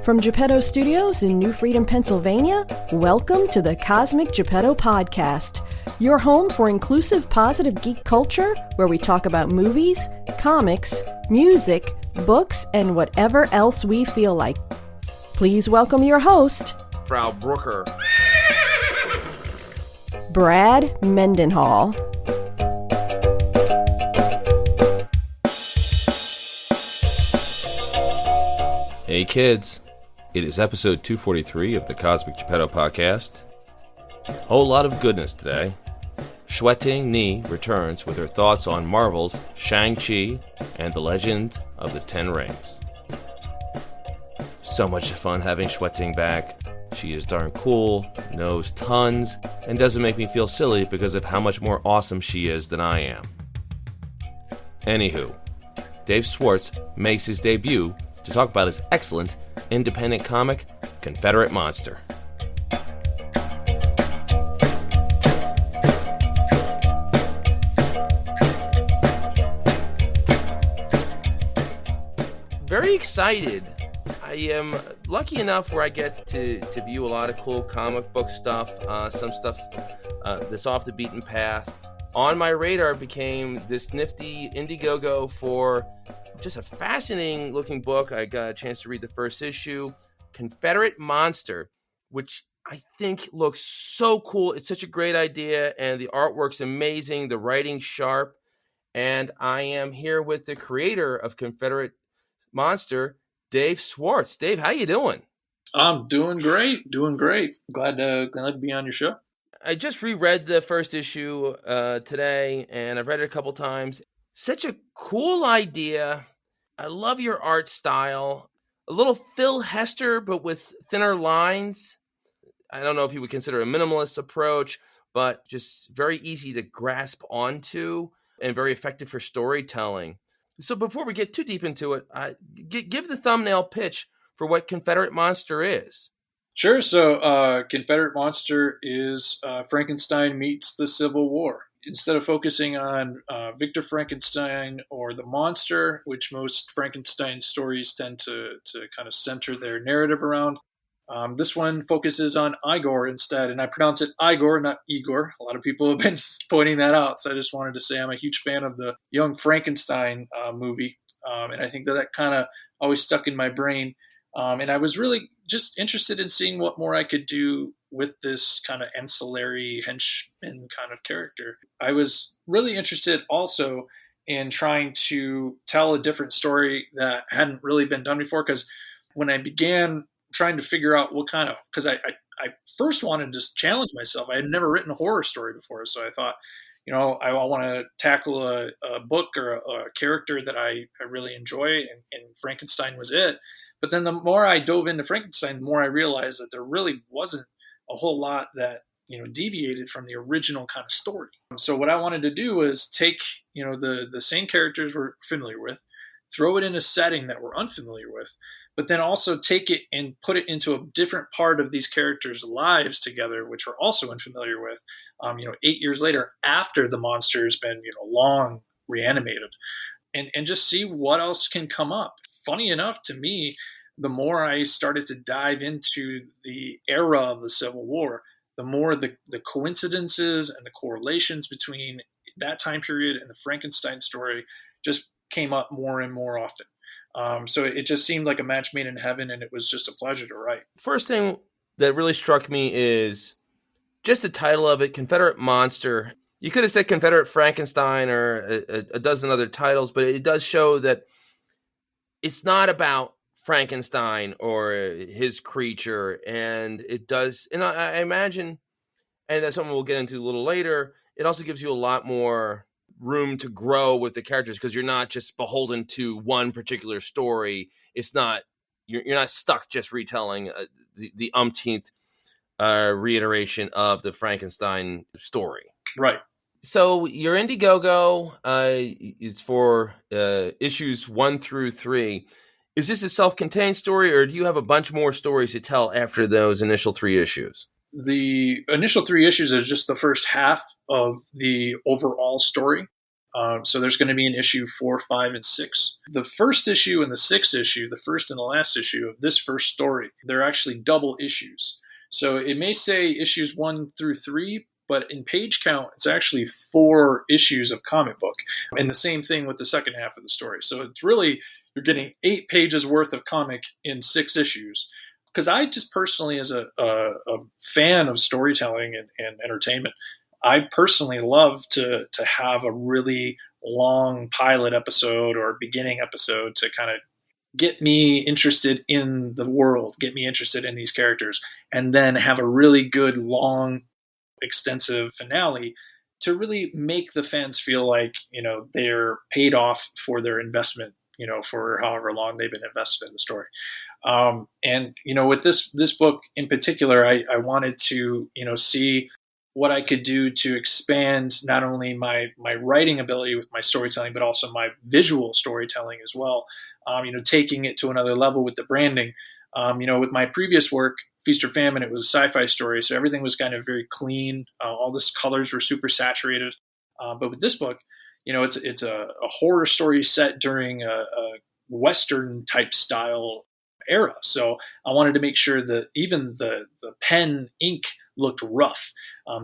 From Geppetto Studios in New Freedom, Pennsylvania, welcome to the Cosmic Geppetto Podcast, your home for inclusive, positive geek culture, where we talk about movies, comics, music, books, and whatever else we feel like. Please welcome your host, Frau Brooker, Brad Mendenhall. Hey kids, it is episode 243 of the Cosmic Geppetto Podcast. Whole lot of goodness today. Xueting Ni returns with her thoughts on Marvel's Shang and the Legend of the Ten Rings. So much fun having Xueting back. She is darn cool, knows tons, and doesn't make me feel silly because of how much more awesome she is than I am. Anywho, Dave Swartz makes his debut to talk about his excellent independent comic, Confederate Monster. Very excited. I am lucky enough where I get to view a lot of cool comic book stuff, some stuff that's off the beaten path. On my radar became this nifty Indiegogo for just a fascinating looking book. I got a chance to read the first issue, Confederate Monster, which I think looks so cool. It's such a great idea, and the artwork's amazing, the writing's sharp. And I am here with the creator of Confederate Monster, Dave Swartz. Dave, how you doing? I'm doing great. Glad to be on your show. I just reread the first issue today, and I've read it a couple times. Such a cool idea. I love your art style. A little Phil Hester, but with thinner lines. I don't know if you would consider a minimalist approach, but just very easy to grasp onto and very effective for storytelling. So before we get too deep into it, give the thumbnail pitch for what Confederate Monster is. Sure. So Confederate Monster is Frankenstein meets the Civil War. Instead of focusing on Victor Frankenstein or the monster, which most Frankenstein stories tend to kind of center their narrative around, this one focuses on Igor instead. And I pronounce it Igor, not Igor. A lot of people have been pointing that out. So I just wanted to say I'm a huge fan of the Young Frankenstein movie. And I think that kind of always stuck in my brain. And I was really just interested in seeing what more I could do with this kind of ancillary henchman kind of character. I was really interested also in trying to tell a different story that hadn't really been done before, because when I began trying to figure out because I first wanted to challenge myself. I had never written a horror story before, so I thought, I want to tackle a book or a character that I really enjoy, and Frankenstein was it. But then the more I dove into Frankenstein, the more I realized that there really wasn't a whole lot that, deviated from the original kind of story. So what I wanted to do was take, the same characters we're familiar with, throw it in a setting that we're unfamiliar with, but then also take it and put it into a different part of these characters' lives together, which we're also unfamiliar with, 8 years later, after the monster has been, long reanimated, and just see what else can come up. Funny enough, to me, the more I started to dive into the era of the Civil War, the more the coincidences and the correlations between that time period and the Frankenstein story just came up more and more often. So it just seemed like a match made in heaven, and it was just a pleasure to write. First thing that really struck me is just the title of it, Confederate Monster. You could have said Confederate Frankenstein or a dozen other titles, but it does show that it's not about Frankenstein or his creature, and it does, and I imagine, and that's something we'll get into a little later, it also gives you a lot more room to grow with the characters, because you're not just beholden to one particular story. It's not, you're not stuck just retelling the umpteenth reiteration of the Frankenstein story. Right. So your Indiegogo is for issues 1 through 3. Is this a self-contained story, or do you have a bunch more stories to tell after those initial 3 issues? The initial 3 issues is just the first half of the overall story. So there's going to be an issue 4, 5, and 6. The first issue and the sixth issue, the first and the last issue of this first story, they're actually double issues. So it may say issues 1 through 3, but in page count, it's actually 4 issues of comic book. And the same thing with the second half of the story. So it's really, you're getting 8 pages worth of comic in 6 issues. Because I just personally, as a fan of storytelling and entertainment, I personally love to have a really long pilot episode or beginning episode to kind of get me interested in the world, get me interested in these characters, and then have a really good, long, extensive finale to really make the fans feel like, they're paid off for their investment, for however long they've been invested in the story. And with this book in particular, I wanted to, see what I could do to expand not only my writing ability with my storytelling, but also my visual storytelling as well. Taking it to another level with the branding. With my previous work, Feast or Famine, it was a sci-fi story, so everything was kind of very clean. All the colors were super saturated. But with this book, it's a horror story set during a Western type style era. So I wanted to make sure that even the pen ink looked rough.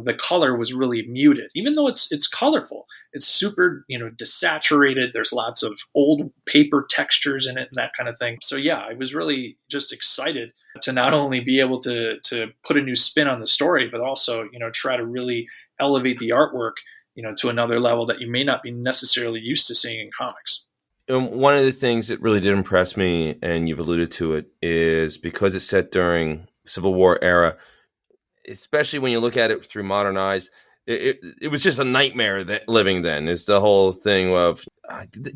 The color was really muted, even though it's colorful. It's super, desaturated. There's lots of old paper textures in it and that kind of thing. So yeah, I was really just excited to not only be able to put a new spin on the story, but also, try to really elevate the artwork, to another level that you may not be necessarily used to seeing in comics. And one of the things that really did impress me, and you've alluded to it, is because it's set during Civil War era, especially when you look at it through modern eyes, it was just a nightmare living then. It's the whole thing of,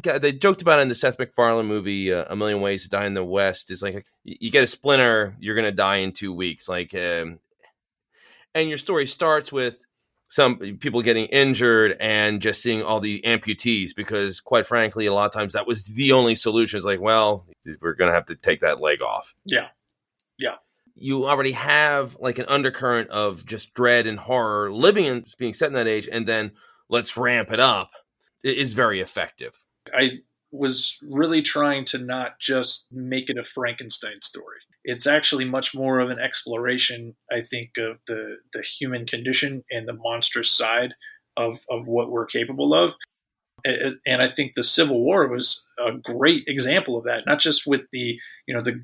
they joked about it in the Seth MacFarlane movie, A Million Ways to Die in the West. It's like, you get a splinter, you're going to die in 2 weeks. And your story starts with some people getting injured and just seeing all the amputees, because quite frankly, a lot of times that was the only solution. It's like, well, we're going to have to take that leg off. Yeah. Yeah. You already have like an undercurrent of just dread and horror living and being set in that age. And then let's ramp it up. It is very effective. I was really trying to not just make it a Frankenstein story. It's actually much more of an exploration, I think, of the human condition and the monstrous side of what we're capable of. And I think the Civil War was a great example of that, not just with the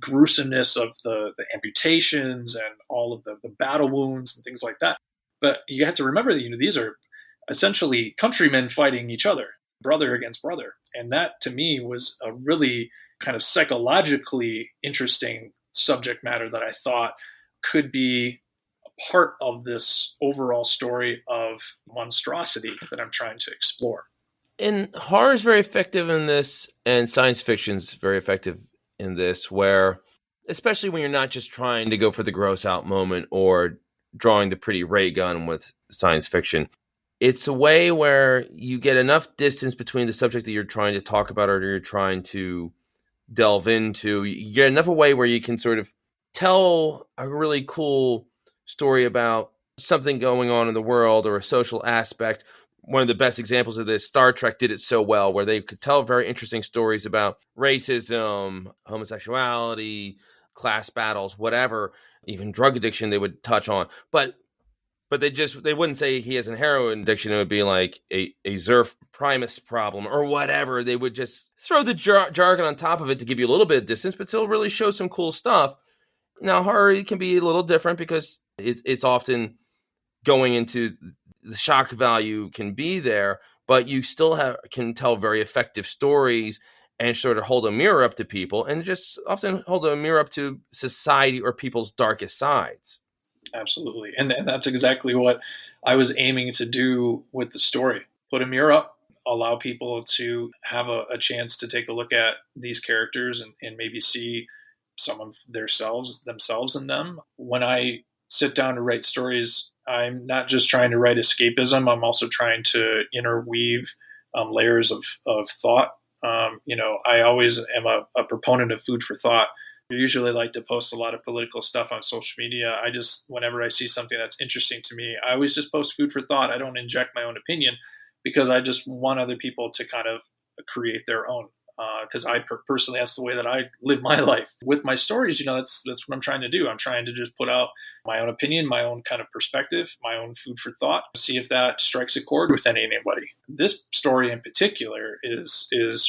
gruesomeness of the amputations and all of the battle wounds and things like that. But you have to remember that, these are essentially countrymen fighting each other, brother against brother. And that, to me, was a really kind of psychologically interesting subject matter that I thought could be a part of this overall story of monstrosity that I'm trying to explore. And horror is very effective in this, and science fiction is very effective in this, where, especially when you're not just trying to go for the gross out moment or drawing the pretty ray gun with science fiction, it's a way where you get enough distance between the subject that you're trying to talk about or you're trying to delve into. You get enough away where you can sort of tell a really cool story about something going on in the world or a social aspect. One of the best examples of this, Star Trek did it so well, where they could tell very interesting stories about racism, homosexuality, class battles, whatever, even drug addiction they would touch on. But they wouldn't say he has a heroin addiction. It would be like a Zerf Primus problem or whatever. They would just throw the jargon on top of it to give you a little bit of distance, but still really show some cool stuff. Now, horror can be a little different because it's often going into the shock value can be there, but you still can tell very effective stories and sort of hold a mirror up to people and just often hold a mirror up to society or people's darkest sides. Absolutely. And that's exactly what I was aiming to do with the story. Put a mirror up, allow people to have a chance to take a look at these characters and maybe see some of themselves in them. When I sit down to write stories, I'm not just trying to write escapism. I'm also trying to interweave layers of thought. I always am a proponent of food for thought. I usually like to post a lot of political stuff on social media. Whenever I see something that's interesting to me, I always just post food for thought. I don't inject my own opinion, because I just want other people to kind of create their own. Because personally, that's the way that I live my life with my stories. That's what I'm trying to do. I'm trying to just put out my own opinion, my own kind of perspective, my own food for thought. See if that strikes a chord with anybody. This story in particular is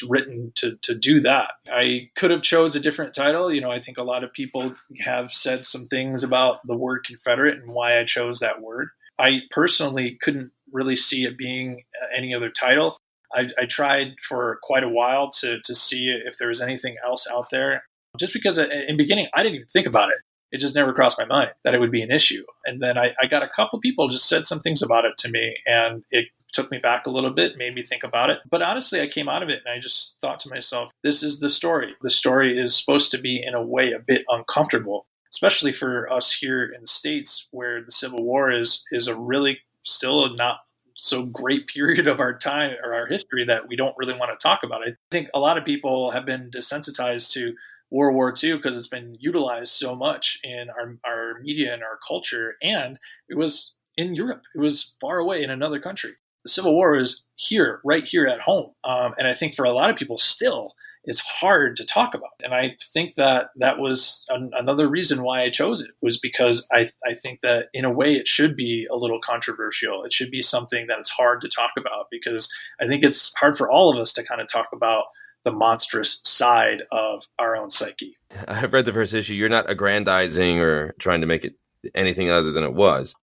written to do that. I could have chose a different title. I think a lot of people have said some things about the word Confederate and why I chose that word. I personally couldn't really see it being any other title. I tried for quite a while to see if there was anything else out there, just because in the beginning, I didn't even think about it. It just never crossed my mind that it would be an issue. And then I got a couple people just said some things about it to me, and it took me back a little bit, made me think about it. But honestly, I came out of it and I just thought to myself, this is the story. The story is supposed to be, in a way, a bit uncomfortable, especially for us here in the States, where the Civil War is a really still not so great period of our time or our history that we don't really want to talk about. I think a lot of people have been desensitized to World War II because it's been utilized so much in our media and our culture, and it was in Europe. It was far away in another country. The Civil War is here, right here at home. And I think for a lot of people still, it's hard to talk about. And I think that was another reason why I chose it, was because I think that in a way it should be a little controversial. It should be something that it's hard to talk about, because I think it's hard for all of us to kind of talk about the monstrous side of our own psyche. I've read the first issue. You're not aggrandizing or trying to make it anything other than it was.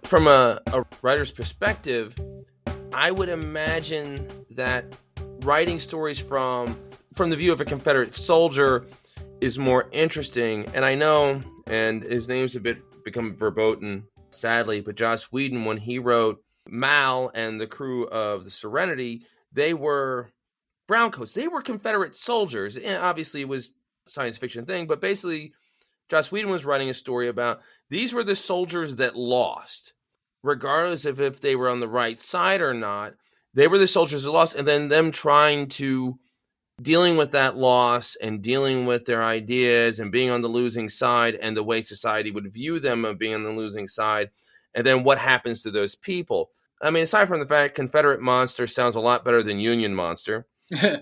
From a writer's perspective, I would imagine that writing stories from the view of a Confederate soldier is more interesting. And I know, and his name's a bit become verboten, sadly, but Joss Whedon, when he wrote Mal and the crew of the Serenity, they were browncoats. They were Confederate soldiers. And obviously, it was a science fiction thing, but basically, Joss Whedon was writing a story about these were the soldiers that lost. Regardless of if they were on the right side or not, they were the soldiers that lost, and then them trying to dealing with that loss and dealing with their ideas and being on the losing side and the way society would view them of being on the losing side, and then what happens to those people. I mean, aside from the fact Confederate Monster sounds a lot better than Union Monster. Yeah.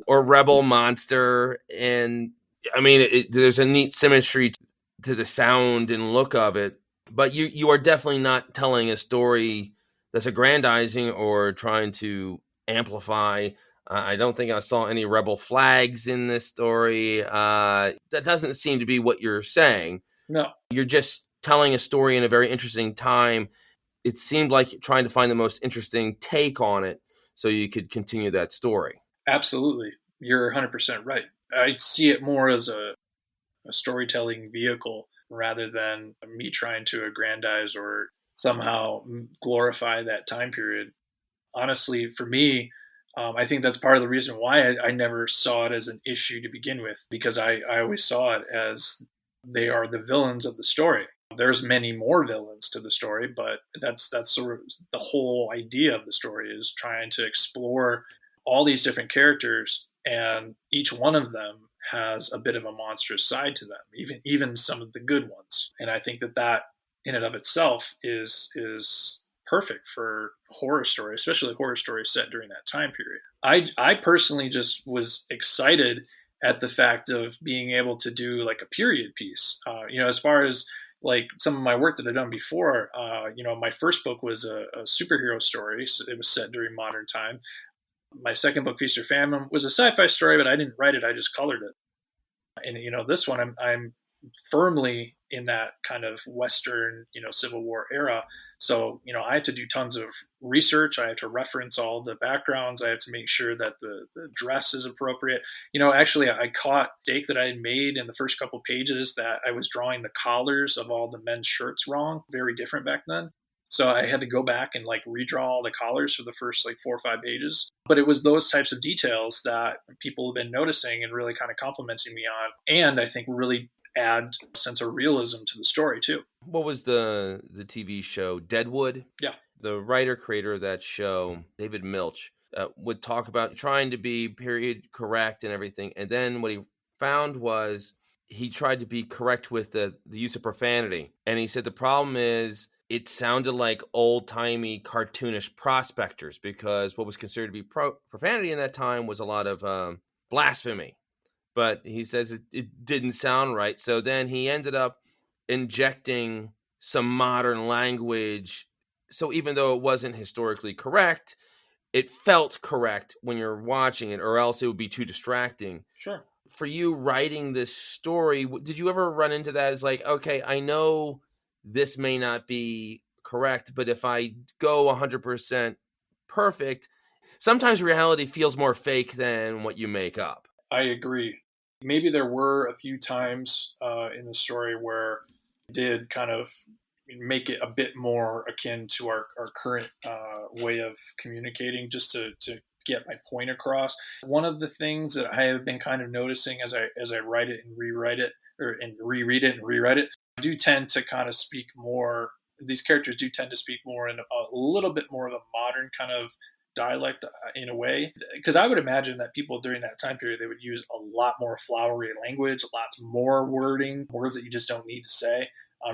Or Rebel Monster, and I mean, there's a neat symmetry to the sound and look of it. But you are definitely not telling a story that's aggrandizing or trying to amplify. I don't think I saw any rebel flags in this story. That doesn't seem to be what you're saying. No. You're just telling a story in a very interesting time. It seemed like trying to find the most interesting take on it so you could continue that story. Absolutely. You're 100% right. I see it more as a storytelling vehicle rather than me trying to aggrandize or somehow glorify that time period. Honestly, for me, I think that's part of the reason why I never saw it as an issue to begin with, because I always saw it as they are the villains of the story. There's many more villains to the story, but that's sort of the whole idea of the story, is trying to explore all these different characters, and each one of them has a bit of a monstrous side to them, even some of the good ones. And I think that in and of itself is perfect for horror story, especially horror stories set during that time period. I personally just was excited at the fact of being able to do like a period piece. As far as like some of my work that I've done before, my first book was a superhero story. So it was set during modern time. My second book, Feast or Famine, was a sci-fi story, but I didn't write it. I just colored it. And, this one, I'm firmly in that kind of Western, Civil War era. So, I had to do tons of research. I had to reference all the backgrounds. I had to make sure that the dress is appropriate. Actually, I caught a mistake that I had made in the first couple pages, that I was drawing the collars of all the men's shirts wrong. Very different back then. So I had to go back and redraw all the collars for the first 4 or 5 pages. But it was those types of details that people have been noticing and really kind of complimenting me on. And I think really add a sense of realism to the story too. What was the TV show Deadwood? Yeah. The writer-creator of that show, David Milch, would talk about trying to be period correct and everything. And then what he found was he tried to be correct with the use of profanity. And he said the problem is it sounded like old-timey cartoonish prospectors, because what was considered to be profanity in that time was a lot of blasphemy. But he says it didn't sound right. So then he ended up injecting some modern language. So even though it wasn't historically correct, it felt correct when you're watching it, or else it would be too distracting. Sure. For you writing this story, did you ever run into that as like, okay, I know this may not be correct, but if I go 100% perfect, sometimes reality feels more fake than what you make up. I agree. Maybe there were a few times in the story where it did kind of make it a bit more akin to our current way of communicating, just to get my point across. One of the things that I have been kind of noticing as I write it and rewrite it, and reread it and rewrite it, I do tend to kind of speak more. These characters do tend to speak more in a little bit more of a modern kind of dialect in a way, because I would imagine that people during that time period, they would use a lot more flowery language, lots more words that you just don't need to say,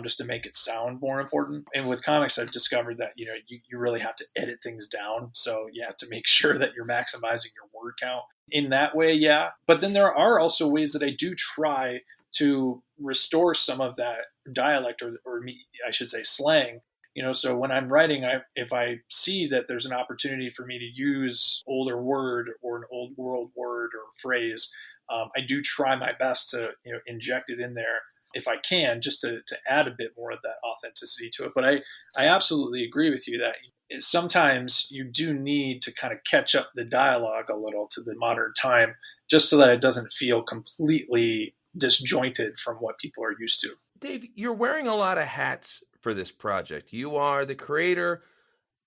just to make it sound more important. And with comics, I've discovered that you really have to edit things down, so you have to make sure that you're maximizing your word count in that way. Yeah, but then there are also ways that I do try to restore some of that dialect, or I should say slang. So when I'm writing, if I see that there's an opportunity for me to use older word or an old world word or phrase, I do try my best to inject it in there if I can, just to add a bit more of that authenticity to it. But I absolutely agree with you that sometimes you do need to kind of catch up the dialogue a little to the modern time, just so that it doesn't feel completely disjointed from what people are used to. Dave, you're wearing a lot of hats for this project. You are the creator,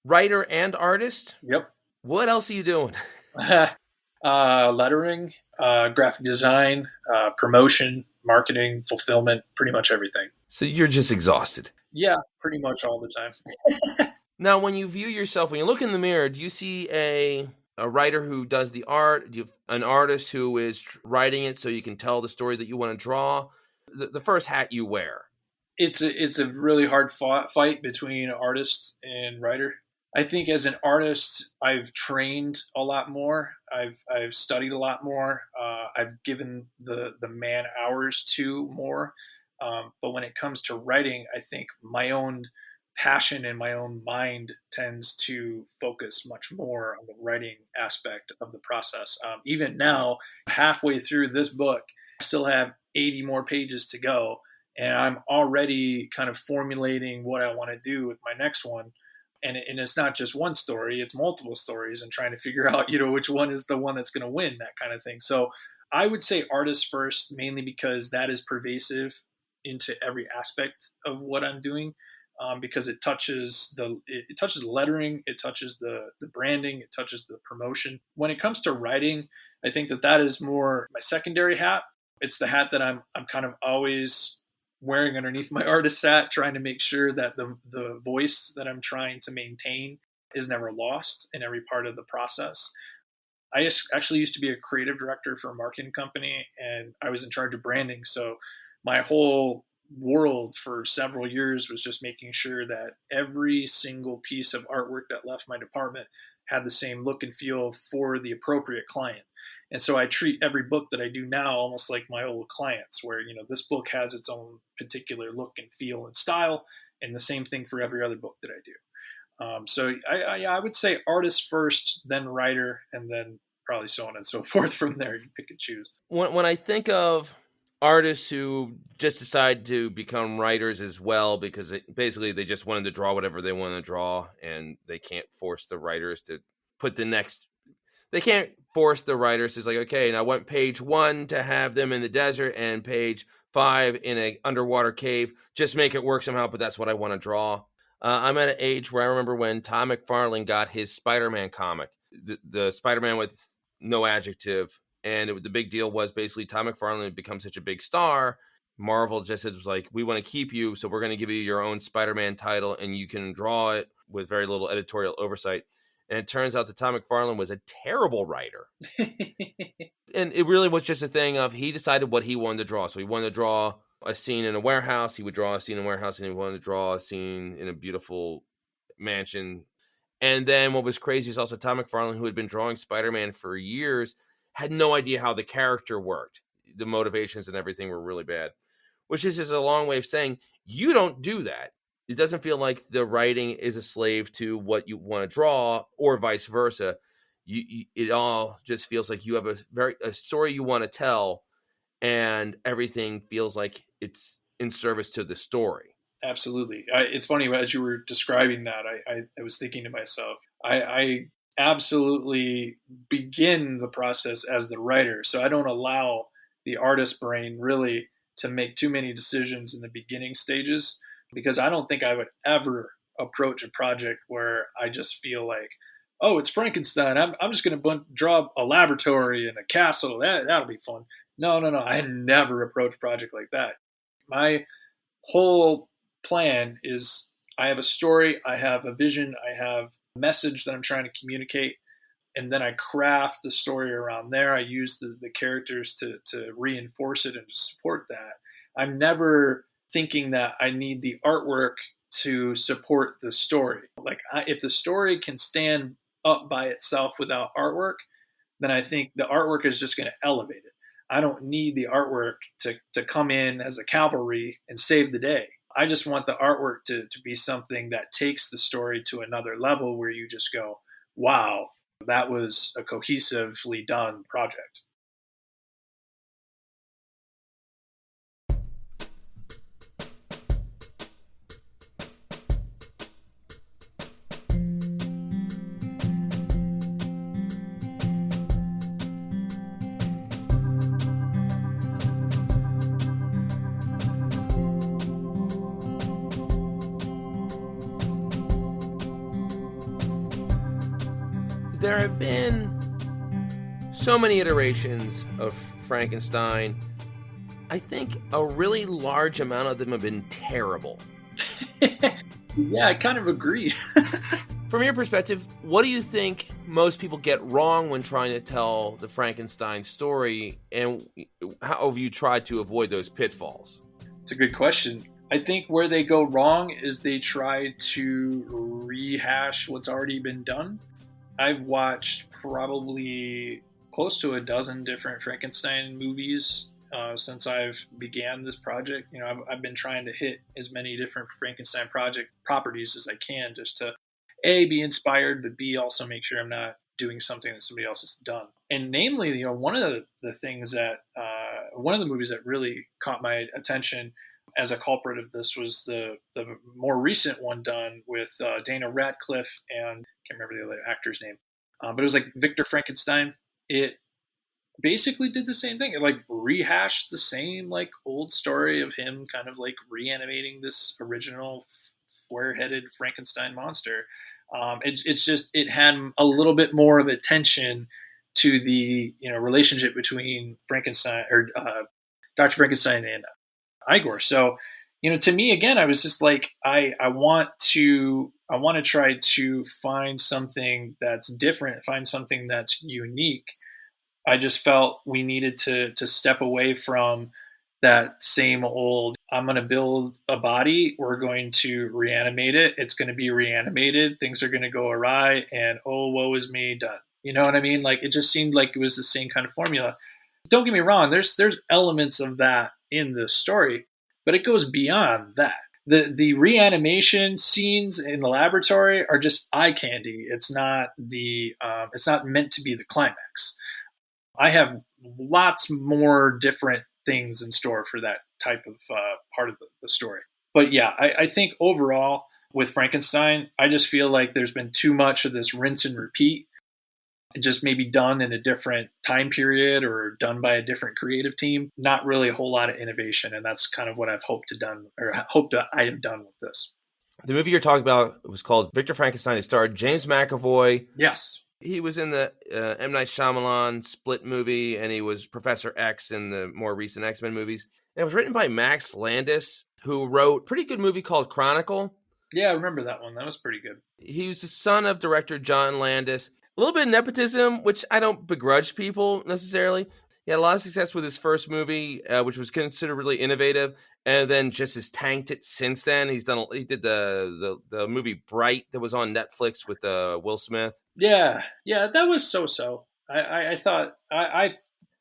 writer, and artist. Yep. What else are you doing? Lettering, graphic design, promotion, marketing, fulfillment, pretty much everything. So you're just exhausted. Yeah, pretty much all the time. Now, when you view yourself, when you look in the mirror, do you see a writer who does the art? Do you an artist who is writing it so you can tell the story that you want to draw? The first hat you wear. It's a really hard fight between artist and writer. I think as an artist, I've trained a lot more. I've studied a lot more. I've given the man hours to more. But when it comes to writing, I think my own passion and my own mind tends to focus much more on the writing aspect of the process. Even now, halfway through this book, I still have 80 more pages to go. And I'm already kind of formulating what I want to do with my next one. And it's not just one story, it's multiple stories, and trying to figure out, which one is the one that's going to win, that kind of thing. So I would say artist first, mainly because that is pervasive into every aspect of what I'm doing, because it touches the lettering, it touches the branding, it touches the promotion. When it comes to writing, I think that is more my secondary hat. It's the hat that I'm kind of always wearing underneath my artist hat, trying to make sure that the voice that I'm trying to maintain is never lost in every part of the process. I actually used to be a creative director for a marketing company, and I was in charge of branding. So my whole world for several years was just making sure that every single piece of artwork that left my department had the same look and feel for the appropriate client. And so I treat every book that I do now almost like my old clients, where, this book has its own particular look and feel and style, and the same thing for every other book that I do. So I would say artist first, then writer, and then probably so on and so forth from there. You pick and choose. When I think of artists who just decide to become writers as well, because basically they just wanted to draw whatever they want to draw, and they can't force the writers to put they can't force the writers. It's like, okay, and I want page 1 to have them in the desert and page 5 in an underwater cave. Just make it work somehow, but that's what I want to draw. I'm at an age where I remember when Todd McFarlane got his Spider-Man comic, the Spider-Man with no adjective. And the big deal was basically Todd McFarlane had become such a big star. Marvel just was like, we want to keep you, so we're going to give you your own Spider-Man title, and you can draw it with very little editorial oversight. And it turns out that Todd McFarlane was a terrible writer. And it really was just a thing of he decided what he wanted to draw. So he wanted to draw a scene in a warehouse. He would draw a scene in a warehouse, and he wanted to draw a scene in a beautiful mansion. And then what was crazy is also Todd McFarlane, who had been drawing Spider-Man for years, had no idea how the character worked. The motivations and everything were really bad, which is just a long way of saying you don't do that. It doesn't feel like the writing is a slave to what you want to draw or vice versa. It all just feels like you have a story you want to tell, and everything feels like it's in service to the story. Absolutely. It's funny, as you were describing that, I was thinking to myself, I absolutely begin the process as the writer. So I don't allow the artist brain really to make too many decisions in the beginning stages, because I don't think I would ever approach a project where I just feel like, oh, it's Frankenstein. I'm just going to draw a laboratory and a castle. That'll be fun. No. I never approach a project like that. My whole plan is I have a story, I have a vision, I have a message that I'm trying to communicate, and then I craft the story around there. I use the characters to reinforce it and to support that. I'm never thinking that I need the artwork to support the story. Like if the story can stand up by itself without artwork, then I think the artwork is just going to elevate it. I don't need the artwork to come in as a cavalry and save the day. I just want the artwork to be something that takes the story to another level where you just go, wow, that was a cohesively done project. There have been so many iterations of Frankenstein. I think a really large amount of them have been terrible. Yeah, I kind of agree. From your perspective, what do you think most people get wrong when trying to tell the Frankenstein story, and how have you tried to avoid those pitfalls? It's a good question. I think where they go wrong is they try to rehash what's already been done. I've watched probably close to a dozen different Frankenstein movies since I've began this project. You know, I've been trying to hit as many different Frankenstein project properties as I can, just to A, be inspired, but B, also make sure I'm not doing something that somebody else has done. And namely, you know, one of the things that one of the movies that really caught my attention as a culprit of this was the more recent one done with Dana Radcliffe and I can't remember the other actor's name, but it was like Victor Frankenstein. It basically did the same thing. It like rehashed the same like old story of him kind of like reanimating this original square-headed Frankenstein monster. It's just, it had a little bit more of attention to the, you know, relationship between Frankenstein or Dr. Frankenstein and Igor. So, you know, to me, again, I was just like, I want to try to find something that's different, find something that's unique. I just felt we needed to step away from that same old, I'm going to build a body, we're going to reanimate it, it's going to be reanimated, things are going to go awry, and oh, woe is me, done. You know what I mean? Like, it just seemed like it was the same kind of formula. Don't get me wrong, there's elements of that in the story, but it goes beyond that. The reanimation scenes in the laboratory are just eye candy. It's not meant to be the climax. I have lots more different things in store for that type of part of the story. But yeah, I think overall with Frankenstein, I just feel like there's been too much of this rinse and repeat. Just maybe done in a different time period or done by a different creative team. Not really a whole lot of innovation, and that's kind of what I've hoped I have done with this. The movie you're talking about was called Victor Frankenstein. It starred James McAvoy. Yes. He was in the M. Night Shyamalan Split movie, and he was Professor X in the more recent X-Men movies. And it was written by Max Landis, who wrote a pretty good movie called Chronicle. Yeah, I remember that one. That was pretty good. He was the son of director John Landis. A little bit of nepotism, which I don't begrudge people necessarily. He had a lot of success with his first movie, which was considered really innovative, and then just has tanked it since then. He did the movie Bright that was on Netflix with Will Smith. Yeah, that was so. I thought I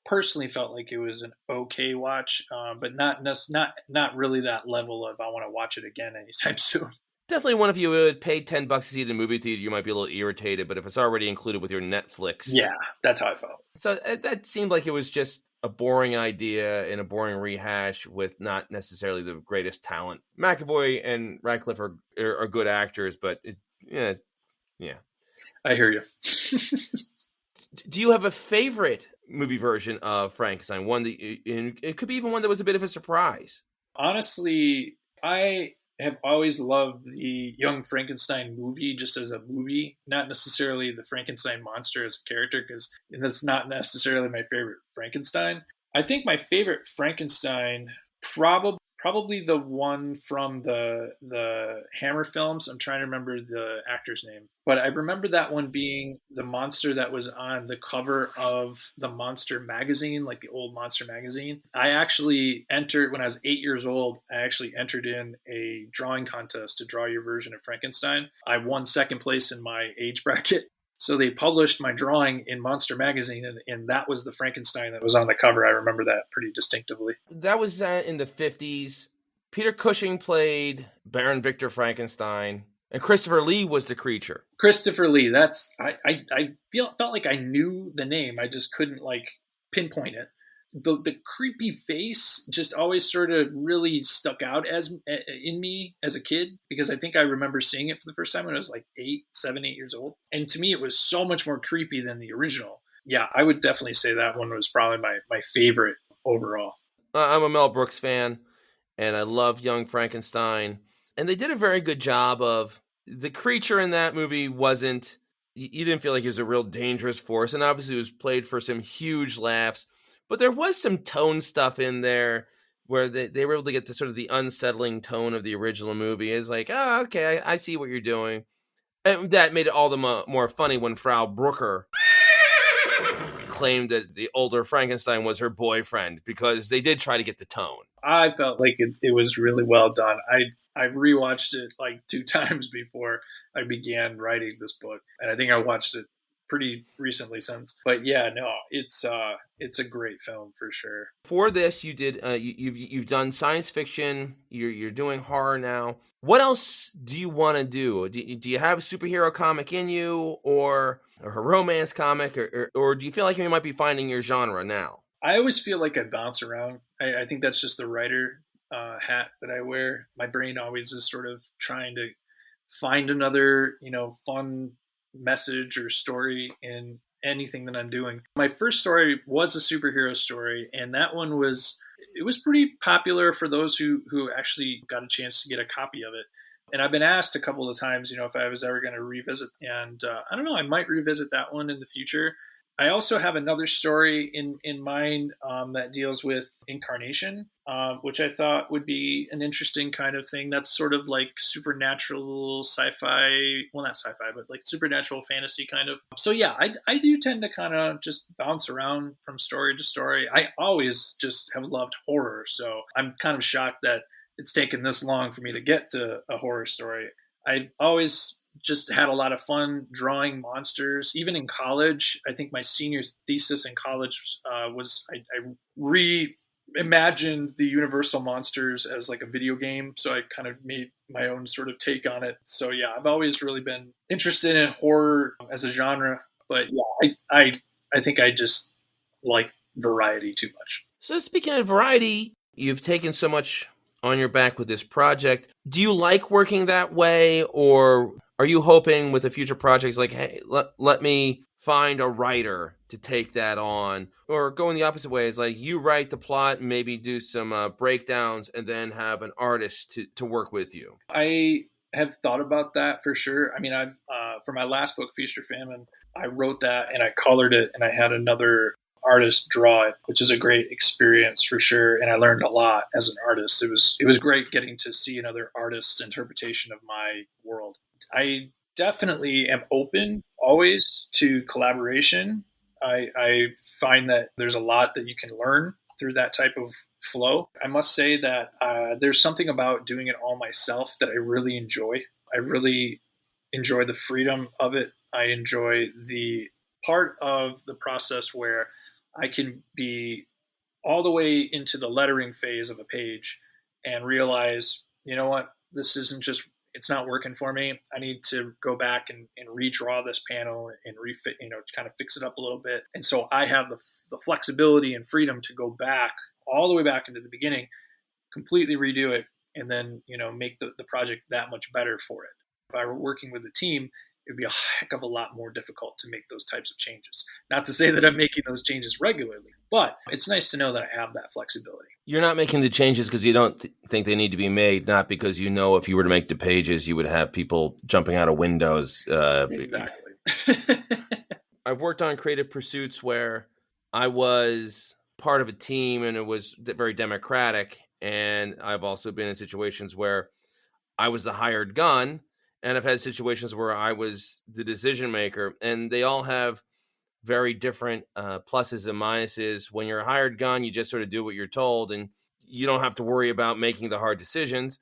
personally felt like it was an okay watch, but not really that level of I want to watch it again anytime soon. Definitely one if you would pay $10 to see it in a movie theater, you might be a little irritated, but if it's already included with your Netflix. Yeah, that's how I felt. So that seemed like it was just a boring idea and a boring rehash with not necessarily the greatest talent. McAvoy and Radcliffe are good actors, but yeah. I hear you. Do you have a favorite movie version of Frankenstein? One that it could be even one that was a bit of a surprise. Honestly, I have always loved the Young Frankenstein movie just as a movie, not necessarily the Frankenstein monster as a character, because that's not necessarily my favorite Frankenstein. I think my favorite Frankenstein probably the one from the Hammer films. I'm trying to remember the actor's name, but I remember that one being the monster that was on the cover of the Monster magazine, like the old Monster magazine. I actually entered when I was 8 years old. I actually entered in a drawing contest to draw your version of Frankenstein. I won second place in my age bracket. So they published my drawing in Monster magazine, and that was the Frankenstein that was on the cover. I remember that pretty distinctively. That was in the 50s. Peter Cushing played Baron Victor Frankenstein, and Christopher Lee was the creature. Christopher Lee. That's I felt like I knew the name. I just couldn't like pinpoint it. The creepy face just always sort of really stuck out in me as a kid, because I think I remember seeing it for the first time when I was like 8 years old. And to me, it was so much more creepy than the original. Yeah, I would definitely say that one was probably my favorite overall. I'm a Mel Brooks fan, and I love Young Frankenstein. And they did a very good job of the creature in that movie wasn't, you didn't feel like he was a real dangerous force. And obviously it was played for some huge laughs. But there was some tone stuff in there where they were able to get to sort of the unsettling tone of the original movie. It's like, oh, okay, I see what you're doing. And that made it all the more funny when Frau Brooker claimed that the older Frankenstein was her boyfriend, because they did try to get the tone. I felt like it was really well done. I rewatched it like 2 times before I began writing this book, and I think I watched it pretty recently since. But yeah, no, it's a great film for sure. For this, you did you've done science fiction. You're doing horror now. What else do you want to do? Do you have a superhero comic in you, or a romance comic, or do you feel like you might be finding your genre now? I always feel like I bounce around. I think that's just the writer hat that I wear. My brain always is sort of trying to find another, fun message or story in anything that I'm doing. My first story was a superhero story, and that one was pretty popular for those who actually got a chance to get a copy of it. And I've been asked a couple of times, if I was ever going to revisit, and I don't know, I might revisit that one in the future. I also have another story in mind that deals with incarnation, which I thought would be an interesting kind of thing. That's sort of like supernatural sci-fi, well, not sci-fi, but like supernatural fantasy kind of. So yeah, I do tend to kind of just bounce around from story to story. I always just have loved horror, so I'm kind of shocked that it's taken this long for me to get to a horror story. I always just had a lot of fun drawing monsters. Even in college, I think my senior thesis in college was I reimagined the Universal monsters as like a video game. So I kind of made my own sort of take on it. So yeah, I've always really been interested in horror as a genre. But yeah, I think I just like variety too much. So speaking of variety, you've taken so much on your back with this project. Do you like working that way, or are you hoping with the future projects like, hey, let me find a writer to take that on, or going the opposite way? It's like you write the plot, maybe do some breakdowns, and then have an artist to work with you? I have thought about that for sure. I mean, I've for my last book, Feast or Famine, I wrote that and I colored it, and I had another artists draw it, which is a great experience for sure. And I learned a lot as an artist. It was great getting to see another artist's interpretation of my world. I definitely am open always to collaboration. I find that there's a lot that you can learn through that type of flow. I must say that there's something about doing it all myself that I really enjoy. I really enjoy the freedom of it. I enjoy the part of the process where I can be all the way into the lettering phase of a page and realize, you know what, this isn't just, it's not working for me. I need to go back and redraw this panel and refit, kind of fix it up a little bit. And so I have the flexibility and freedom to go back all the way back into the beginning, completely redo it, and then, make the project that much better for it. If I were working with a team, it'd be a heck of a lot more difficult to make those types of changes. Not to say that I'm making those changes regularly, but it's nice to know that I have that flexibility. You're not making the changes because you don't think they need to be made, not because if you were to make the pages, you would have people jumping out of windows. Exactly. I've worked on creative pursuits where I was part of a team and it was very democratic. And I've also been in situations where I was the hired gun. And I've had situations where I was the decision maker, and they all have very different pluses and minuses. When you're a hired gun, you just sort of do what you're told, and you don't have to worry about making the hard decisions.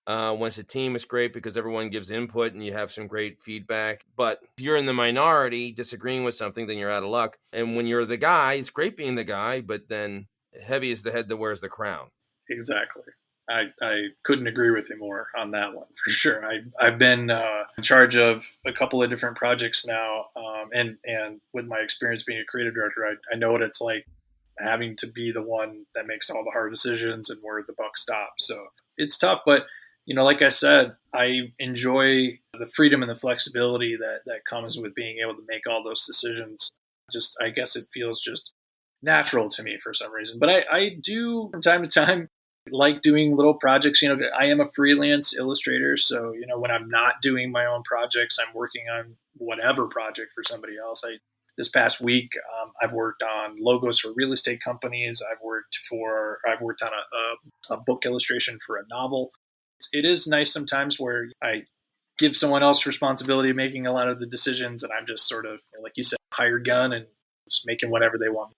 Once a team, is great because everyone gives input and you have some great feedback. But if you're in the minority disagreeing with something, then you're out of luck. And when you're the guy, it's great being the guy, but then heavy is the head that wears the crown. Exactly. I couldn't agree with you more on that one, for sure. I've been in charge of a couple of different projects now, and with my experience being a creative director, I know what it's like having to be the one that makes all the hard decisions and where the buck stops. So it's tough, but like I said, I enjoy the freedom and the flexibility that comes with being able to make all those decisions. Just, I guess it feels just natural to me for some reason. But I do from time to time like doing little projects. I am a freelance illustrator, so when I'm not doing my own projects, I'm working on whatever project for somebody else. This past week, I've worked on logos for real estate companies. I've worked on a book illustration for a novel. It is nice sometimes where I give someone else responsibility of making a lot of the decisions, and I'm just sort of, like you said, hired gun and just making whatever they want.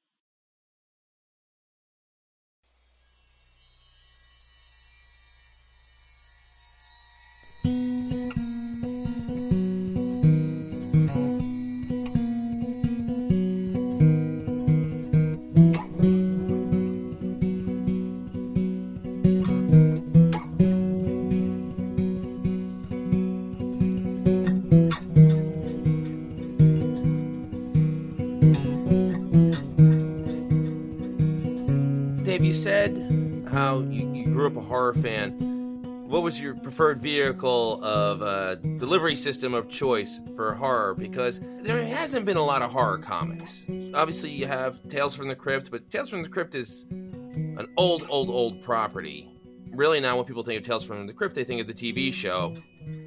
Dave, you said how you grew up a horror fan. What was your preferred vehicle of delivery system of choice for horror? Because there hasn't been a lot of horror comics. Obviously, you have Tales from the Crypt, but Tales from the Crypt is an old property. Really, now when people think of Tales from the Crypt, they think of the TV show.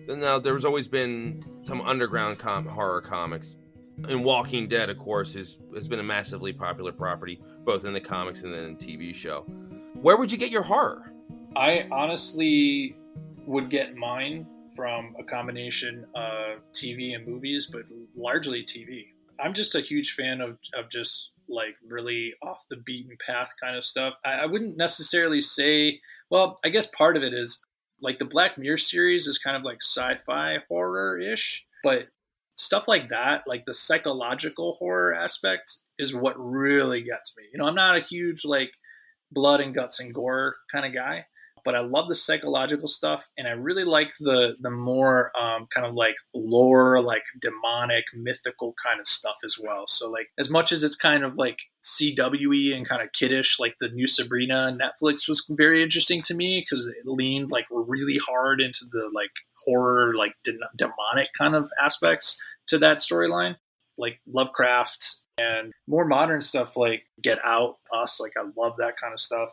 Now, there's always been some underground horror comics. And Walking Dead, of course, has been a massively popular property, both in the comics and then in the TV show. Where would you get your horror? I honestly would get mine from a combination of TV and movies, but largely TV. I'm just a huge fan of just like really off the beaten path kind of stuff. I wouldn't necessarily say, well, I guess part of it is like the Black Mirror series is kind of like sci-fi horror-ish, but stuff like that, like the psychological horror aspect is what really gets me. I'm not a huge like blood and guts and gore kind of guy, but I love the psychological stuff, and I really like the more kind of like lore, like demonic, mythical kind of stuff as well. So like as much as it's kind of like CW-y and kind of kiddish, like the new Sabrina on Netflix was very interesting to me because it leaned like really hard into the like horror, like demonic kind of aspects to that storyline, like Lovecraft, and more modern stuff like Get Out, Us. Like I love that kind of stuff.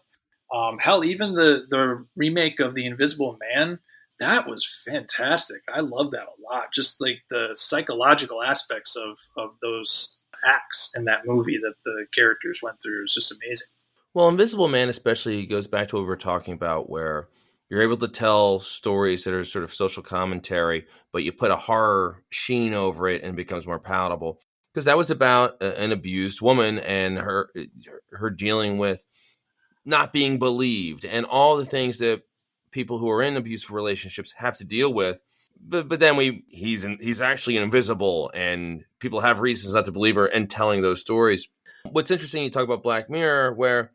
Hell, even the remake of The Invisible Man, that was fantastic. I love that a lot. Just like the psychological aspects of those acts in that movie that the characters went through. It was just amazing. Well, Invisible Man especially goes back to what we were talking about, where you're able to tell stories that are sort of social commentary, but you put a horror sheen over it and it becomes more palatable. Because that was about an abused woman and her dealing with not being believed and all the things that people who are in abusive relationships have to deal with. But then he's actually invisible, and people have reasons not to believe her, and telling those stories. What's interesting, you talk about Black Mirror, where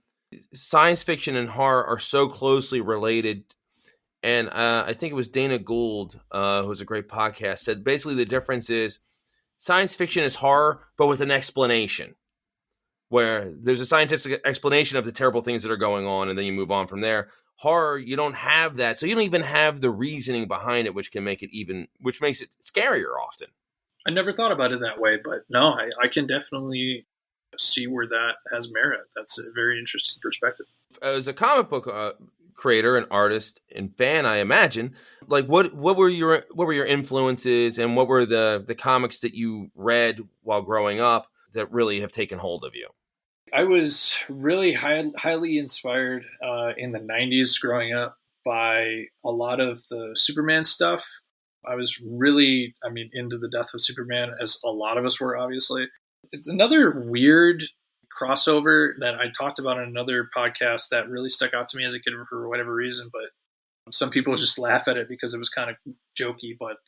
science fiction and horror are so closely related. And I think it was Dana Gould, who's a great podcast, said basically the difference is science fiction is horror, but with an explanation, where there's a scientific explanation of the terrible things that are going on, and then you move on from there. Horror, you don't have that, so you don't even have the reasoning behind it, which makes it scarier often. I never thought about it that way, but no, I can definitely see where that has merit. That's a very interesting perspective. As a comic book creator and artist and fan, I imagine, like what were your influences, and what were the comics that you read while growing up that really have taken hold of you? I was really highly inspired in the 90s growing up by a lot of the Superman stuff. I was really, into the death of Superman, as a lot of us were, obviously. It's another weird crossover that I talked about in another podcast that really stuck out to me as a kid for whatever reason, but some people just laugh at it because it was kind of jokey. But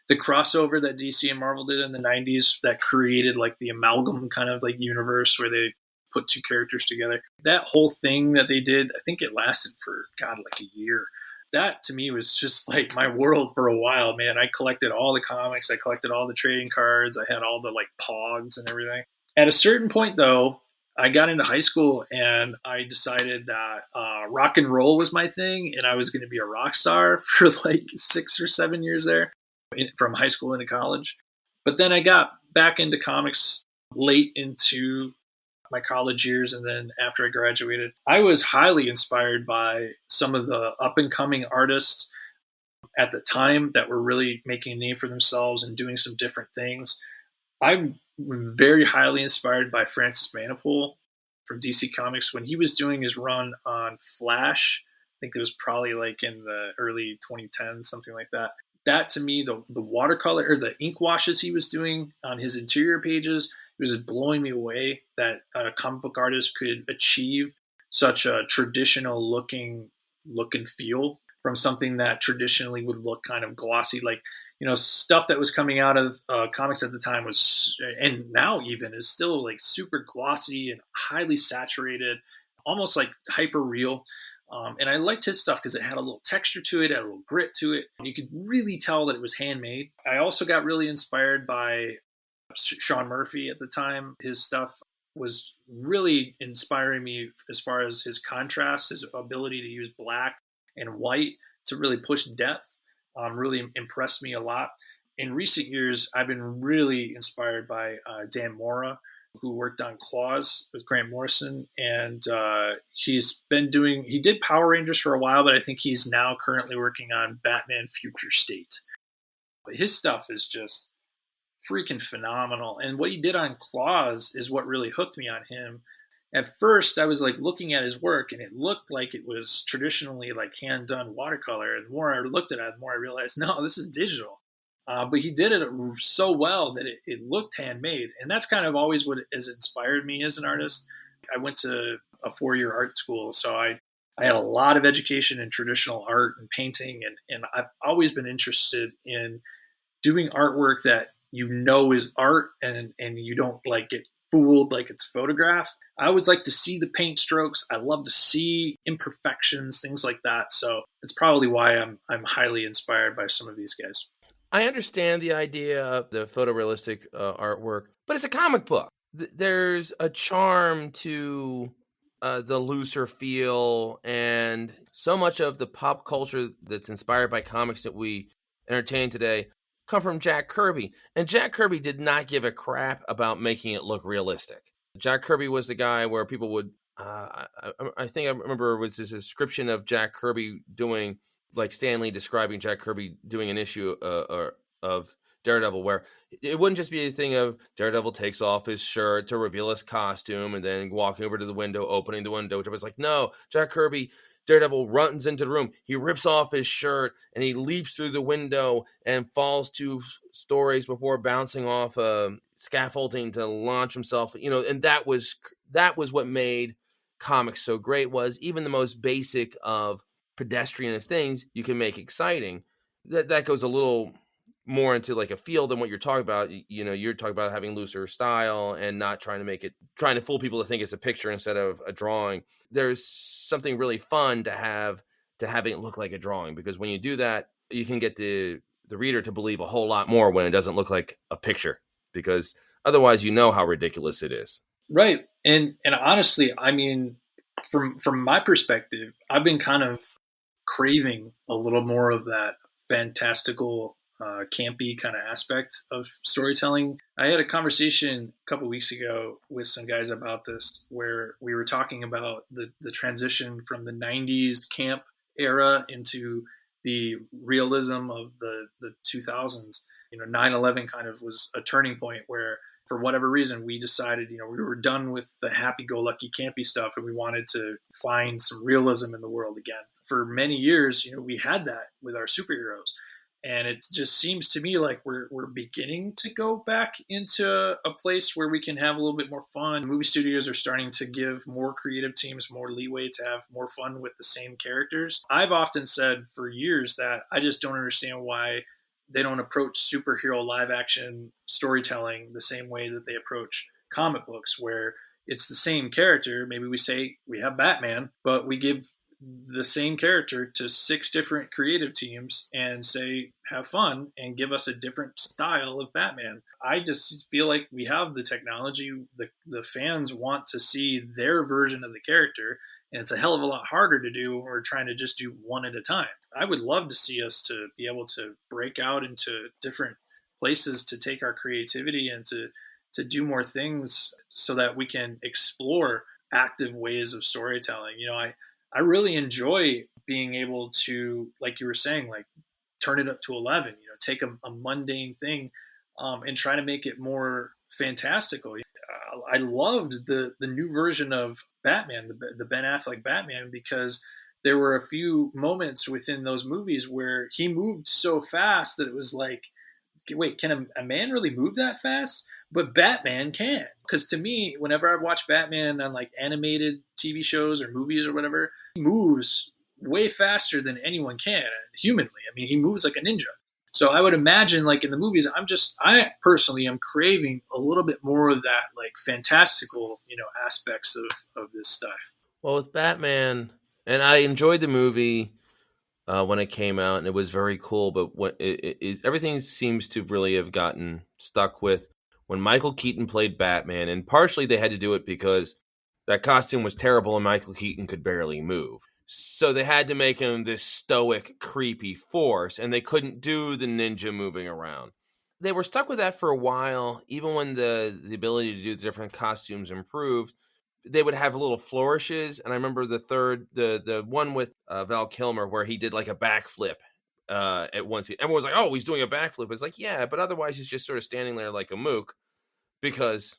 the crossover that DC and Marvel did in the 90s that created like the amalgam kind of like universe where they put two characters together, that whole thing that they did, I think it lasted for like a year. That to me was just like my world for a while, man. I collected all the comics, I collected all the trading cards, I had all the like pogs and everything. At a certain point though, I got into high school and I decided that rock and roll was my thing, and I was going to be a rock star for like 6 or 7 years there, from high school into college. But then I got back into comics late into my college years, and then after I graduated, I was highly inspired by some of the up-and-coming artists at the time that were really making a name for themselves and doing some different things. I'm very highly inspired by Francis Manapul from DC Comics. When he was doing his run on Flash, I think it was probably like in the early 2010s, something like that. That to me, the watercolor or the ink washes he was doing on his interior pages, it was just blowing me away that a comic book artist could achieve such a traditional looking look and feel from something that traditionally would look kind of glossy, like, stuff that was coming out of comics at the time was, and now even is still like super glossy and highly saturated, almost like hyper real. And I liked his stuff because it had a little texture to it, had a little grit to it. You could really tell that it was handmade. I also got really inspired by Sean Murphy at the time. His stuff was really inspiring me as far as his contrast, his ability to use black and white to really push depth. Really impressed me a lot. In recent years, I've been really inspired by Dan Mora, who worked on Claws with Grant Morrison, and he did Power Rangers for a while, but I think he's now currently working on Batman Future State. But his stuff is just freaking phenomenal, and what he did on Claws is what really hooked me on him. At first, I was like looking at his work, and it looked like it was traditionally like hand-done watercolor. And the more I looked at it, the more I realized, no, this is digital. But he did it so well that it looked handmade. And that's kind of always what has inspired me as an artist. I went to a 4-year art school, so I had a lot of education in traditional art and painting. And I've always been interested in doing artwork that is art, and you don't like get fooled like it's a photograph. I always like to see the paint strokes. I love to see imperfections, things like that. So it's probably why I'm highly inspired by some of these guys. I understand the idea of the photorealistic artwork, but it's a comic book. There's a charm to the looser feel, and so much of the pop culture that's inspired by comics that we entertain today come from Jack Kirby. And Jack Kirby did not give a crap about making it look realistic. Jack Kirby was the guy where people would, I think I remember it was this description of Jack Kirby doing, like Stan Lee describing Jack Kirby doing an issue of Daredevil, where it wouldn't just be a thing of Daredevil takes off his shirt to reveal his costume and then walking over to the window, opening the window, which was like, no, Jack Kirby, Daredevil runs into the room. He rips off his shirt and he leaps through the window and falls 2 stories before bouncing off scaffolding to launch himself. And that was what made comics so great, was even the most basic of pedestrian of things you can make exciting. That goes a little more into like a field than what you're talking about. You're talking about having looser style and not trying to fool people to think it's a picture instead of a drawing. There's something really fun to having it look like a drawing, because when you do that, you can get the reader to believe a whole lot more when it doesn't look like a picture, because otherwise how ridiculous it is. Right. And honestly, I mean, from my perspective, I've been kind of craving a little more of that fantastical, campy kind of aspect of storytelling. I had a conversation a couple of weeks ago with some guys about this, where we were talking about the transition from the 90s camp era into the realism of the 2000s. 9/11 kind of was a turning point where, for whatever reason, we decided, we were done with the happy-go-lucky campy stuff and we wanted to find some realism in the world again. For many years, we had that with our superheroes. And it just seems to me like we're beginning to go back into a place where we can have a little bit more fun. Movie studios are starting to give more creative teams more leeway to have more fun with the same characters. I've often said for years that I just don't understand why they don't approach superhero live action storytelling the same way that they approach comic books, where it's the same character. Maybe we say we have Batman, but we give the same character to 6 different creative teams and say, have fun and give us a different style of Batman. I just feel like we have the technology. The fans want to see their version of the character, and it's a hell of a lot harder to do when we're trying to just do one at a time. I would love to see us to be able to break out into different places to take our creativity and to do more things so that we can explore active ways of storytelling. I really enjoy being able to, like you were saying, like turn it up to 11, take a mundane thing and try to make it more fantastical. I loved the new version of Batman, the Ben Affleck Batman, because there were a few moments within those movies where he moved so fast that it was like, wait, can a man really move that fast? But Batman can. Because to me, whenever I watch Batman on like animated TV shows or movies or whatever, he moves way faster than anyone can humanly. I mean, he moves like a ninja. So I would imagine, like in the movies, I personally am craving a little bit more of that, like fantastical, aspects of this stuff. Well, with Batman, and I enjoyed the movie when it came out, and it was very cool. But when everything seems to really have gotten stuck with when Michael Keaton played Batman, and partially they had to do it because that costume was terrible and Michael Keaton could barely move. So they had to make him this stoic, creepy force, and they couldn't do the ninja moving around. They were stuck with that for a while, even when the ability to do the different costumes improved. They would have little flourishes, and I remember the one with Val Kilmer where he did like a backflip at one scene. Everyone was like, oh, he's doing a backflip. It's like, yeah, but otherwise he's just sort of standing there like a mook, because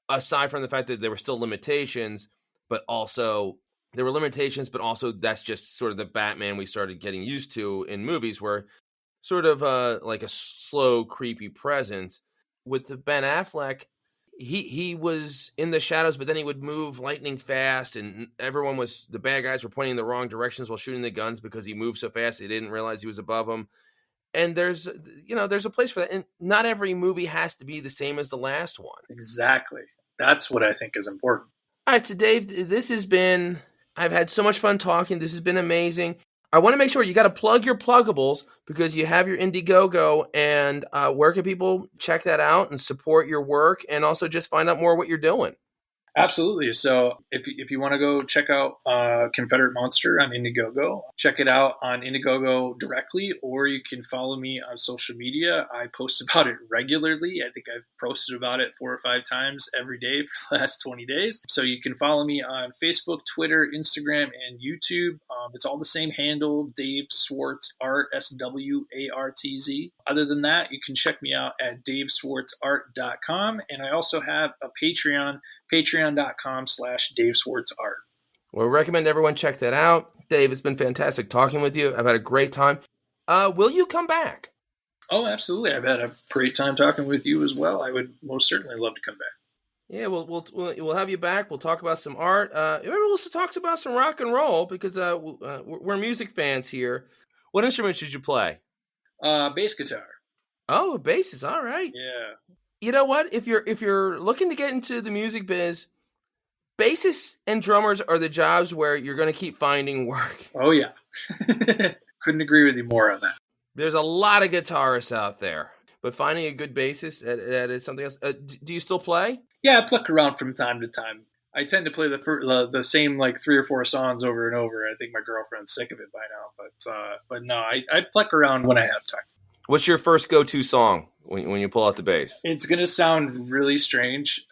aside from the fact that there were still limitations, but also that's just sort of the Batman we started getting used to in movies, where sort of like a slow, creepy presence. With the Ben Affleck, he was in the shadows, but then he would move lightning fast, and the bad guys were pointing in the wrong directions while shooting the guns because he moved so fast they didn't realize he was above them. And there's a place for that, and not every movie has to be the same as the last one. Exactly. That's what I think is important. All right, so Dave, I've had so much fun talking. This has been amazing. I want to make sure you got to plug your pluggables, because you have your Indiegogo, and where can people check that out and support your work, and also just find out more what you're doing? Absolutely. So if you want to go check out Confederate Monster on Indiegogo, check it out on Indiegogo directly, or you can follow me on social media. I post about it regularly. I think I've posted about it 4 or 5 times every day for the last 20 days. So you can follow me on Facebook, Twitter, Instagram, and YouTube. It's all the same handle, Dave Swartz Art, SWARTZ. Other than that, you can check me out at daveswartzart.com. And I also have a Patreon, patreon.com/daveswartzart. Well, I recommend everyone check that out. Dave, it's been fantastic talking with you. I've had a great time. Will you come back? Oh, absolutely. I've had a great time talking with you as well. I would most certainly love to come back. Yeah, we'll have you back. We'll talk about some art. Maybe we'll also talk about some rock and roll because we're music fans here. What instrument should you play? Bass guitar. Oh, bass is all right. Yeah. You know what? If you're looking to get into the music biz, bassists and drummers are the jobs where you're going to keep finding work. Oh, yeah. Couldn't agree with you more on that. There's a lot of guitarists out there, but finding a good bassist, that is something else. Do you still play? Yeah, I pluck around from time to time. I tend to play the same like 3 or 4 songs over and over. I think my girlfriend's sick of it by now, but no, I pluck around when I have time. What's your first go-to song when you pull out the bass? It's gonna sound really strange,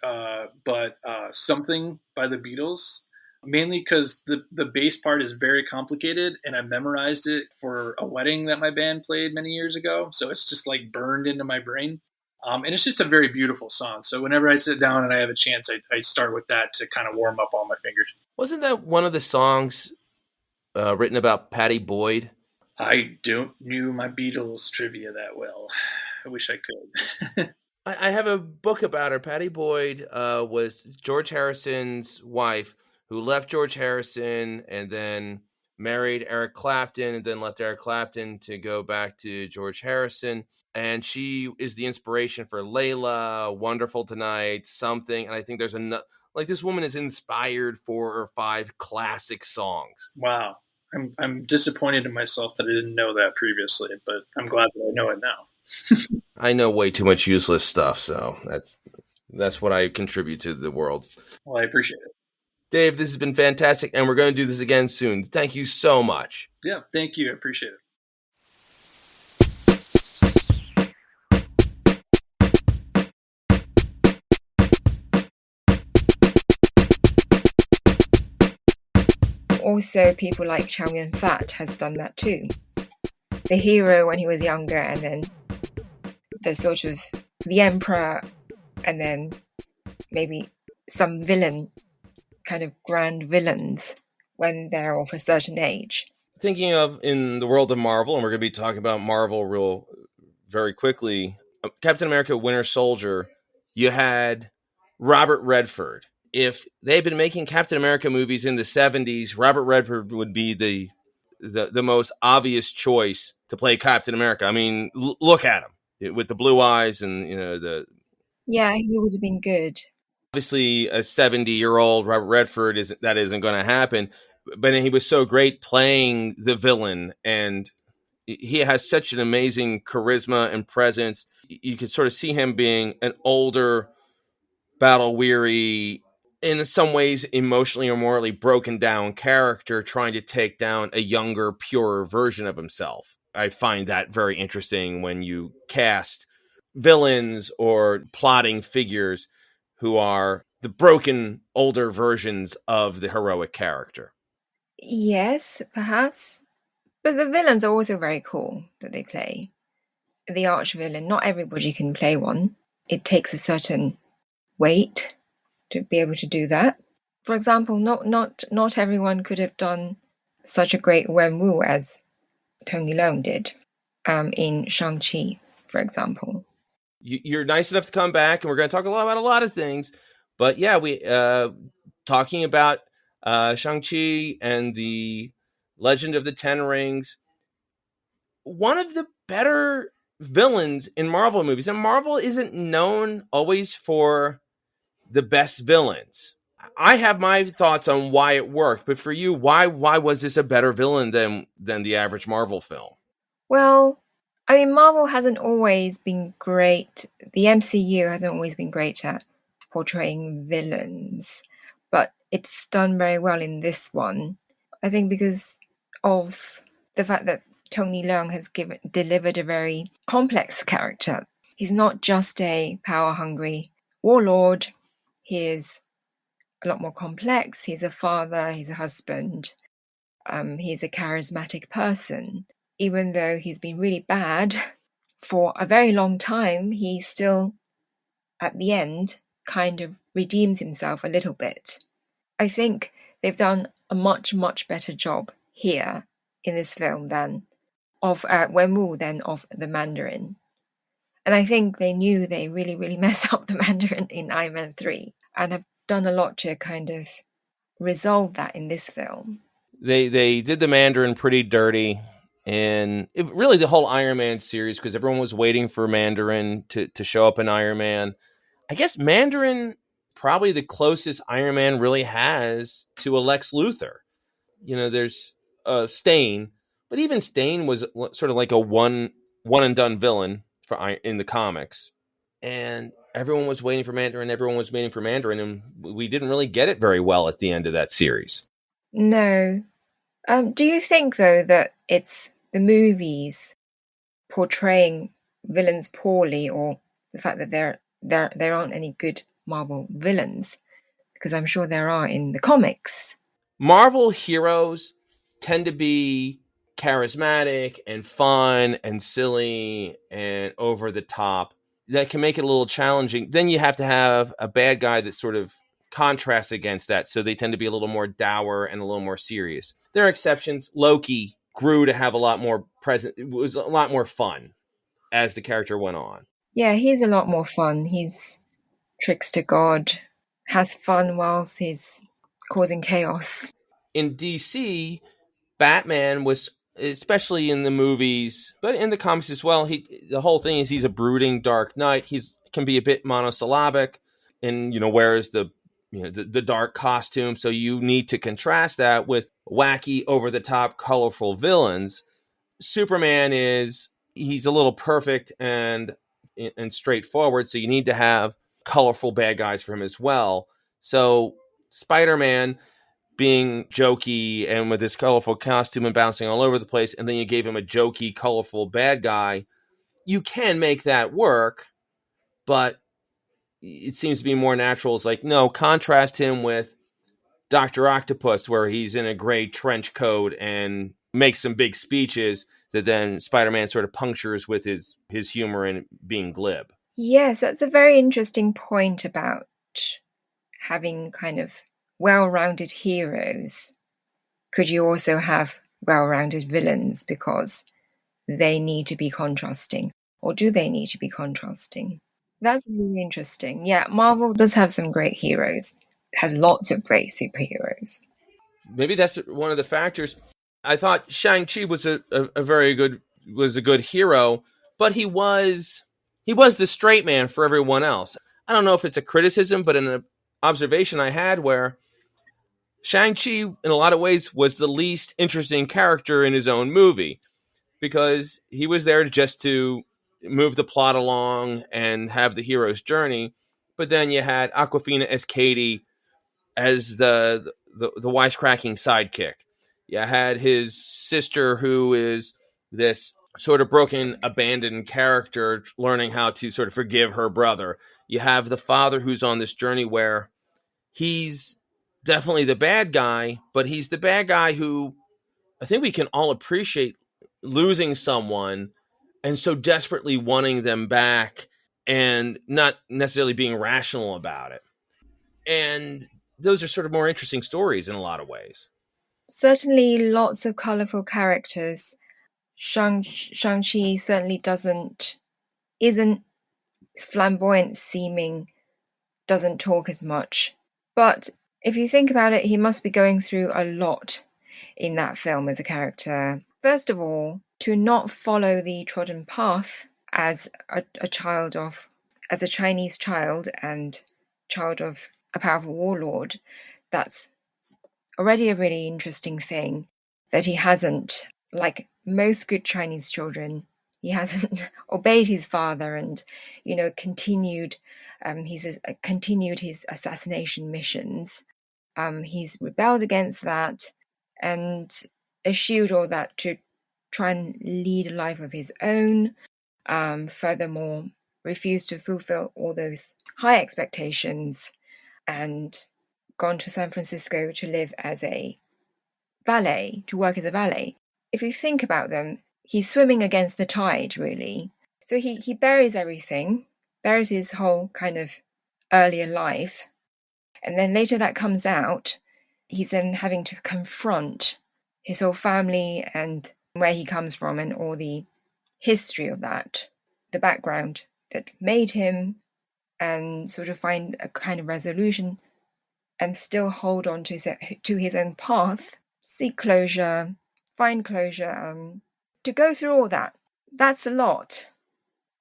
but "Something" by the Beatles. Mainly because the bass part is very complicated, and I memorized it for a wedding that my band played many years ago. So it's just like burned into my brain. And it's just a very beautiful song. So whenever I sit down and I have a chance, I start with that to kind of warm up all my fingers. Wasn't that one of the songs written about Patty Boyd? I don't know my Beatles trivia that well. I wish I could. I have a book about her. Patty Boyd was George Harrison's wife, who left George Harrison and then married Eric Clapton and then left Eric Clapton to go back to George Harrison. And she is the inspiration for Layla, Wonderful Tonight, Something. And I think there's this woman is inspired 4 or 5 classic songs. Wow. I'm disappointed in myself that I didn't know that previously, but I'm glad that I know it now. I know way too much useless stuff, so that's what I contribute to the world. Well, I appreciate it. Dave, this has been fantastic, and we're going to do this again soon. Thank you so much. Yeah, thank you. I appreciate it. Also, people like Chow Yun-fat has done that too. The hero when he was younger, and then the sort of the emperor, and then maybe some villain, kind of grand villains when they're of a certain age. Thinking of in the world of Marvel, and we're going to be talking about Marvel very quickly, Captain America Winter Soldier, you had Robert Redford. If they had been making Captain America movies in the 70s, Robert Redford would be the most obvious choice to play Captain America. I mean, look at him with the blue eyes and Yeah, he would have been good. Obviously, a 70-year-old Robert Redford isn't going to happen. But he was so great playing the villain, and he has such an amazing charisma and presence. You could sort of see him being an older, battle-weary, in some ways emotionally or morally broken down character trying to take down a younger, purer version of himself. I find that very interesting when you cast villains or plotting figures who are the broken, older versions of the heroic character. Yes, perhaps. But the villains are also very cool that they play. The arch-villain, not everybody can play one. It takes a certain weight to be able to do that. For example, not everyone could have done such a great Wenwu as Tony Leung did in Shang-Chi, for example. You're nice enough to come back, and we're going to talk about a lot of things. But yeah, we talking about Shang-Chi and the Legend of the Ten Rings. One of the better villains in Marvel movies, and Marvel isn't known always for the best villains. I have my thoughts on why it worked, but for you, why was this a better villain than the average Marvel film? Well, I mean, Marvel hasn't always been great. The MCU hasn't always been great at portraying villains, but it's done very well in this one. I think because of the fact that Tony Leung has delivered a very complex character. He's not just a power-hungry warlord. He is a lot more complex. He's a father, he's a husband, He's a charismatic person. Even though he's been really bad for a very long time, he still, at the end, kind of redeems himself a little bit. I think they've done a much, much better job here in this film than of Wenwu than of the Mandarin. And I think they knew they really, really messed up the Mandarin in Iron Man 3 and have done a lot to kind of resolve that in this film. They did the Mandarin pretty dirty, and really the whole Iron Man series, because everyone was waiting for Mandarin to show up in Iron Man. I guess Mandarin probably the closest Iron Man really has to a Lex Luthor. There's Stain, but even Stain was sort of like a one and done villain in the comics. And everyone was waiting for Mandarin, and we didn't really get it very well at the end of that series. No. Do you think, though, that it's the movies portraying villains poorly, or the fact that there aren't any good Marvel villains? Because I'm sure there are in the comics. Marvel heroes tend to be charismatic and fun and silly and over the top. That can make it a little challenging. Then you have to have a bad guy that sort of contrasts against that, so they tend to be a little more dour and a little more serious. There are exceptions. Loki grew to have a lot more present. It was a lot more fun as the character went on. Yeah, he's a lot more fun. He's trickster god, has fun whilst he's causing chaos. In DC, Batman was, especially in the movies, but in the comics as well, the whole thing is he's a brooding dark knight. He's can be a bit monosyllabic, and wears the dark costume. So you need to contrast that with wacky, over the top, colorful villains. Superman he's a little perfect and straightforward. So you need to have colorful bad guys for him as well. So Spider-Man being jokey and with his colorful costume and bouncing all over the place, and then you gave him a jokey, colorful bad guy, you can make that work, but it seems to be more natural. It's like, no, contrast him with Dr. Octopus, where he's in a gray trench coat and makes some big speeches that then Spider-Man sort of punctures with his humor and being glib. Yes, that's a very interesting point about having kind of well-rounded heroes. Could you also have well-rounded villains, because they need to be contrasting? Or do they need to be contrasting? That's really interesting. Yeah, Marvel does have some great heroes. It has lots of great superheroes. Maybe that's one of the factors. I thought Shang-Chi was a good hero, but he was the straight man for everyone else. I don't know if it's a criticism, but an observation I had where Shang-Chi, in a lot of ways, was the least interesting character in his own movie, because he was there just to move the plot along and have the hero's journey. But then you had Awkwafina as Katie as the wisecracking sidekick. You had his sister, who is this sort of broken, abandoned character, learning how to sort of forgive her brother. You have the father, who's on this journey where he's definitely the bad guy, but he's the bad guy who I think we can all appreciate losing someone and so desperately wanting them back and not necessarily being rational about it. And those are sort of more interesting stories in a lot of ways. Certainly lots of colourful characters. Shang-Chi certainly isn't flamboyant seeming, doesn't talk as much. But if you think about it, he must be going through a lot in that film as a character. First of all, to not follow the trodden path as a Chinese child and child of a powerful warlord, that's already a really interesting thing. That he hasn't, like most good Chinese children, he hasn't obeyed his father and, continued his assassination missions. He's rebelled against that and eschewed all that to try and lead a life of his own. Furthermore, refused to fulfill all those high expectations and gone to San Francisco to live as a valet, to work as a valet. If you think about them, he's swimming against the tide, really. So he buries everything, buries his whole kind of earlier life, and then later that comes out. He's then having to confront his whole family and where he comes from and all the history of that, the background that made him, and sort of find a kind of resolution and still hold on to his own path, seek closure, find closure, to go through all that. That's a lot.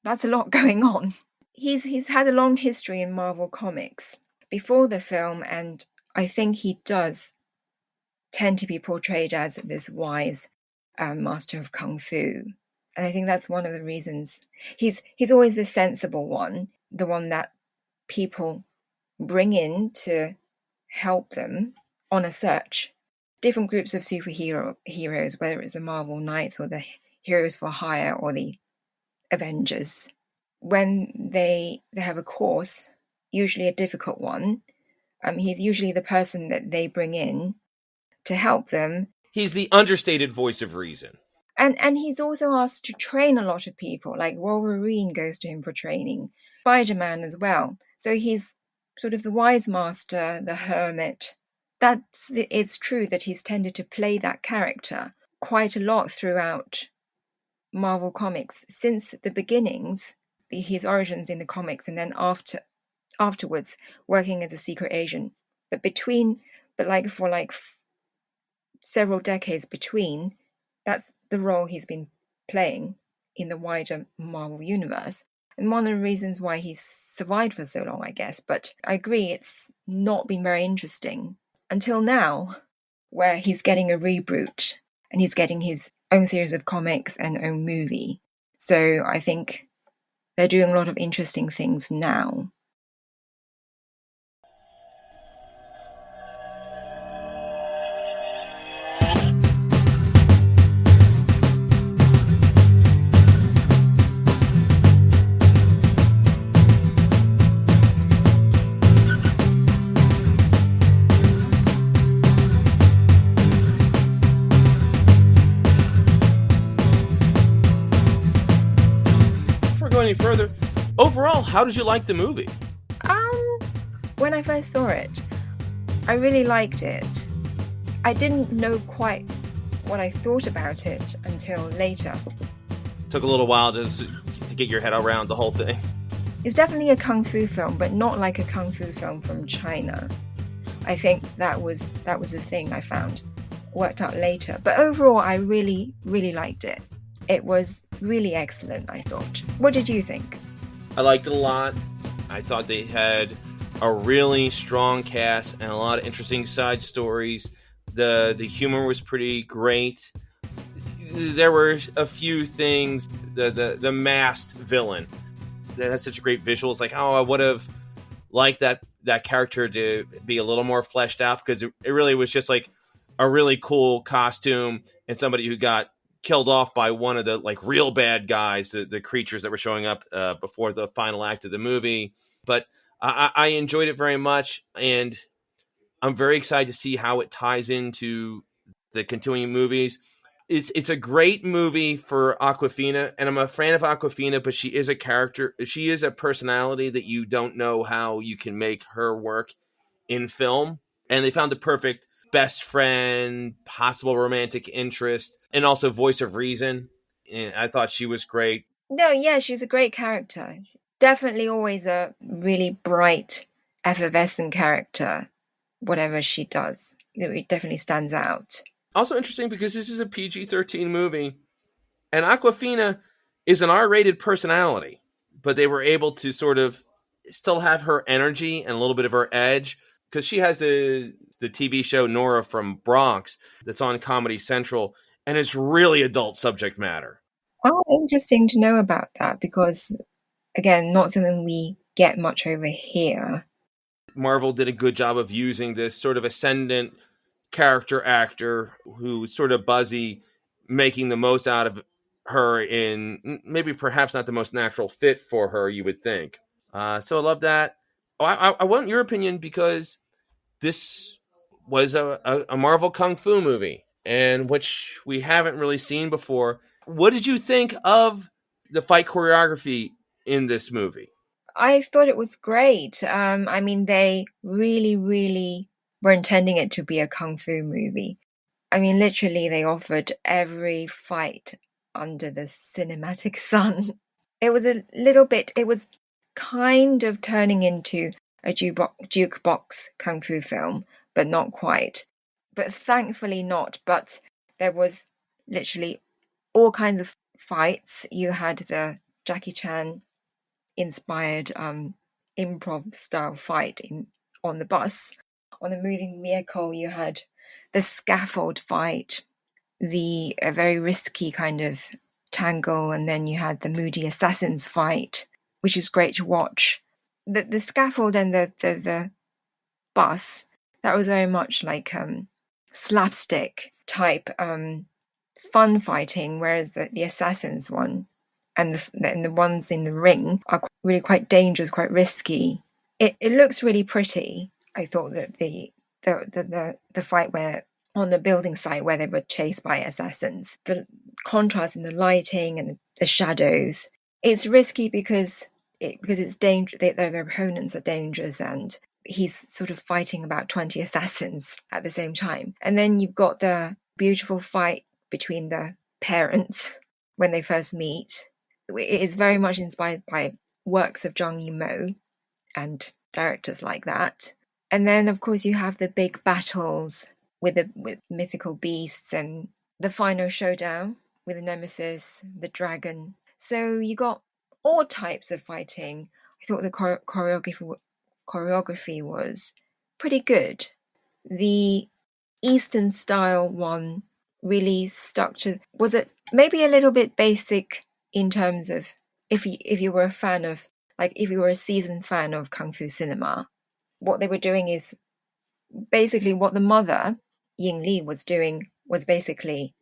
That's a lot going on. He's had a long history in Marvel Comics before the film, and I think he does tend to be portrayed as this wise master of kung fu. And I think that's one of the reasons he's always the sensible one, the one that people bring in to help them on a search. Different groups of heroes, whether it's the Marvel Knights or the Heroes for Hire or the Avengers, when they have a course, usually a difficult one, he's usually the person that they bring in to help them. He's the understated voice of reason. And he's also asked to train a lot of people, like Wolverine goes to him for training, Spider-Man as well. So he's sort of the wise master, the hermit. It's true that he's tended to play that character quite a lot throughout Marvel Comics since the beginnings, his origins in the comics, and then afterwards working as a secret agent. But for several decades between, that's the role he's been playing in the wider Marvel universe. And one of the reasons why he's survived for so long, I guess. But I agree, it's not been very interesting until now, where he's getting a reboot and he's getting his own series of comics and own movie. So I think they're doing a lot of interesting things now. Further, overall, how did you like the movie? When I first saw it, I really liked it. I didn't know quite what I thought about it until later. Took a little while to get your head around the whole thing. It's definitely a kung fu film, but not like a kung fu film from China. I think that was the thing I found worked out later. But overall, I really, really liked it. It was really excellent, I thought. What did you think? I liked it a lot. I thought they had a really strong cast and a lot of interesting side stories. The humor was pretty great. There were a few things. The masked villain that has such great visuals. Like, I would have liked that character to be a little more fleshed out, because it really was just like a really cool costume and somebody who got killed off by one of the real bad guys, the creatures that were showing up before the final act of the movie. But I enjoyed it very much, and I'm very excited to see how it ties into the continuing movies. It's a great movie for Awkwafina, and I'm a fan of Awkwafina, but she is a character. She is a personality that you don't know how you can make her work in film. And they found the perfect best friend, possible romantic interest, and also voice of reason. And I thought she was great. No, yeah, she's a great character. Definitely always a really bright, effervescent character, whatever she does. It definitely stands out. Also interesting because this is a PG-13 movie, and Awkwafina is an R-rated personality, but they were able to sort of still have her energy and a little bit of her edge, because she has the TV show Nora from Bronx that's on Comedy Central, and it's really adult subject matter. Oh, interesting to know about that, because, again, not something we get much over here. Marvel did a good job of using this sort of ascendant character actor who's sort of buzzy, making the most out of her in maybe perhaps not the most natural fit for her, you would think. So I love that. I want your opinion, because this was a Marvel Kung Fu movie. and which we haven't really seen before. What did you think of the fight choreography in this movie? I thought it was great. I mean, they really, really were intending it to be a kung fu movie. I mean, literally, they offered every fight under the cinematic sun. It was it was kind of turning into a jukebox kung fu film, but not quite. But thankfully not. But there was literally all kinds of fights. You had the Jackie Chan inspired improv style fight on the bus. On a moving vehicle, you had the scaffold fight, the very risky kind of tangle, and then you had the moody assassins fight, which is great to watch. The scaffold and the bus, that was very much like slapstick type fun fighting, whereas the assassins one and the ones in the ring are really quite dangerous, quite risky. It looks really pretty. I thought that the fight where on the building site where they were chased by assassins, the contrast in the lighting and the shadows, it's risky because it's dangerous. Their opponents are dangerous, and he's sort of fighting about 20 assassins at the same time. And then you've got the beautiful fight between the parents when they first meet. It is very much inspired by works of Zhang Yimou and directors like that. And then, of course, you have the big battles with mythical beasts and the final showdown with the nemesis, the dragon. So you got all types of fighting. I thought the choreography was pretty good. The Eastern style one really stuck to, was it maybe a little bit basic in terms of if you were a fan of, like, if you were a seasoned fan of kung fu cinema, what they were doing is basically what the mother Ying Li was doing was basically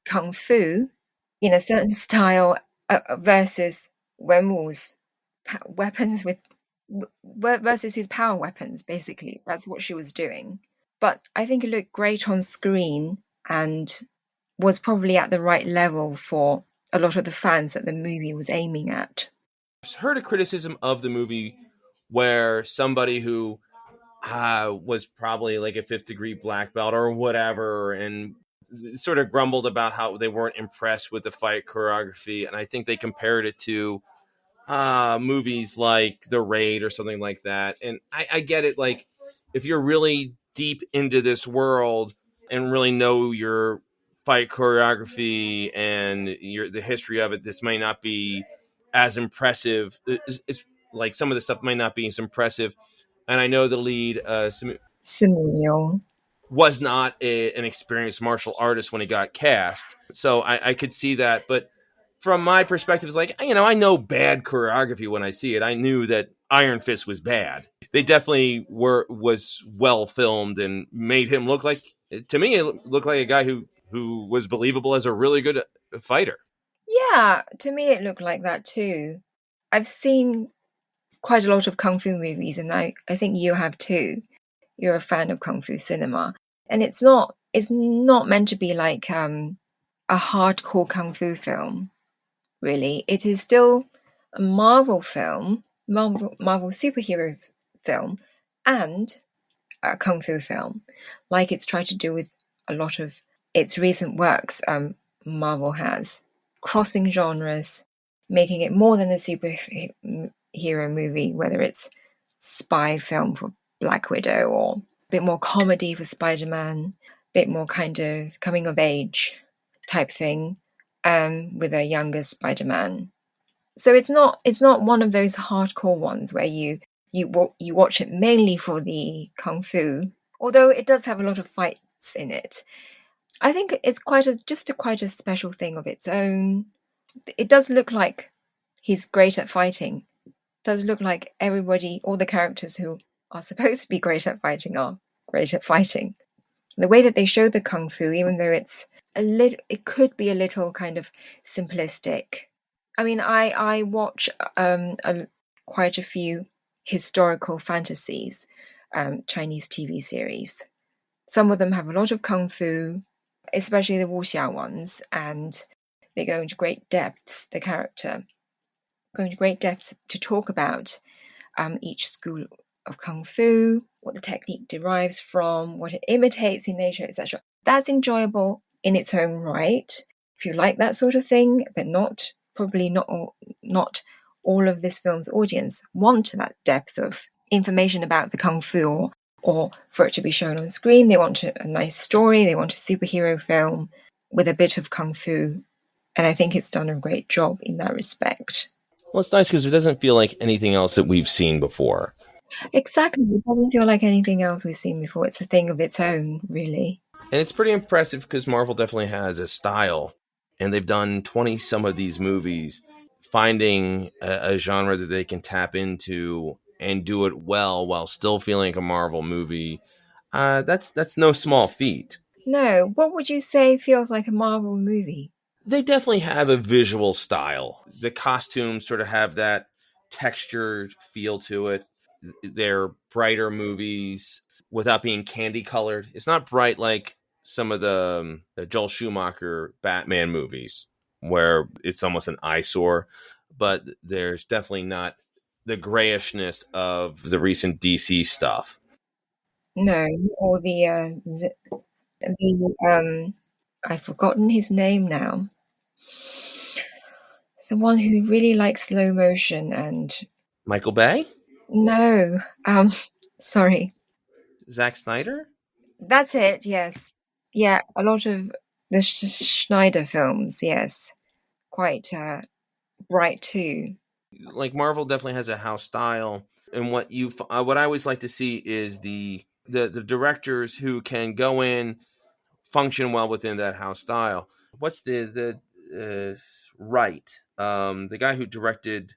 kung fu in a certain style versus Wenwu's weapons versus his power weapons. Basically, that's what she was doing. But I think it looked great on screen and was probably at the right level for a lot of the fans that the movie was aiming at. I've heard a criticism of the movie where somebody who was probably like a fifth degree black belt or whatever, and sort of grumbled about how they weren't impressed with the fight choreography. And I think they compared it to movies like The Raid or something like that. And I get it. Like, if you're really deep into this world and really know your fight choreography and the history of it, this may not be as impressive. It's like some of the stuff might not be as impressive. And I know the lead, Samuel. was not an experienced martial artist when he got cast. So I could see that. But from my perspective, it's like, I know bad choreography when I see it. I knew that Iron Fist was bad. They definitely was well filmed and made him look like, to me, it looked like a guy who was believable as a really good fighter. Yeah, to me it looked like that too. I've seen quite a lot of kung fu movies, and I think you have too. You're a fan of kung fu cinema, and it's not meant to be like a hardcore kung fu film. Really, it is still a Marvel film, Marvel superheroes film, and a kung fu film, like it's tried to do with a lot of its recent works. Marvel has crossing genres, making it more than a superhero movie, whether it's spy film for Black Widow or a bit more comedy for Spider-Man, a bit more kind of coming of age type thing with a younger Spider-Man. So it's not one of those hardcore ones where you watch it mainly for the kung fu, although it does have a lot of fights in it. I think it's quite a special thing of its own. It does look like he's great at fighting. It does look like everybody, all the characters who are supposed to be great at fighting are great at fighting. The way that they show the kung fu, even though it could be a little kind of simplistic. I mean, I watch quite a few historical fantasies, Chinese TV series. Some of them have a lot of kung fu, especially the wuxia ones, and they go into great depths, the character, go into great depths to talk about each school of Kung Fu, what the technique derives from, what it imitates in nature, etc. That's enjoyable in its own right, if you like that sort of thing, but probably not all of this film's audience want that depth of information about the Kung Fu or for it to be shown on screen. They want a nice story, they want a superhero film with a bit of Kung Fu, and I think it's done a great job in that respect. Well, it's nice because it doesn't feel like anything else that we've seen before. Exactly. It doesn't feel like anything else we've seen before. It's a thing of its own, really. And it's pretty impressive because Marvel definitely has a style, and they've done 20 some of these movies, finding a genre that they can tap into and do it well while still feeling like a Marvel movie. That's no small feat. No, what would you say feels like a Marvel movie? They definitely have a visual style. The costumes sort of have that texture feel to it. They're brighter movies without being candy colored. It's not bright like some of the Joel Schumacher Batman movies where it's almost an eyesore, but there's definitely not the grayishness of the recent DC stuff. No, or I've forgotten his name now. The one who really likes slow motion and... Michael Bay? No, sorry. Zack Snyder? That's it, yes. Yeah, a lot of the Schneider films, yes. Quite bright too. Like Marvel definitely has a house style, and what I always like to see is the directors who can go in, function well within that house style. What's the Wright, the guy who directed,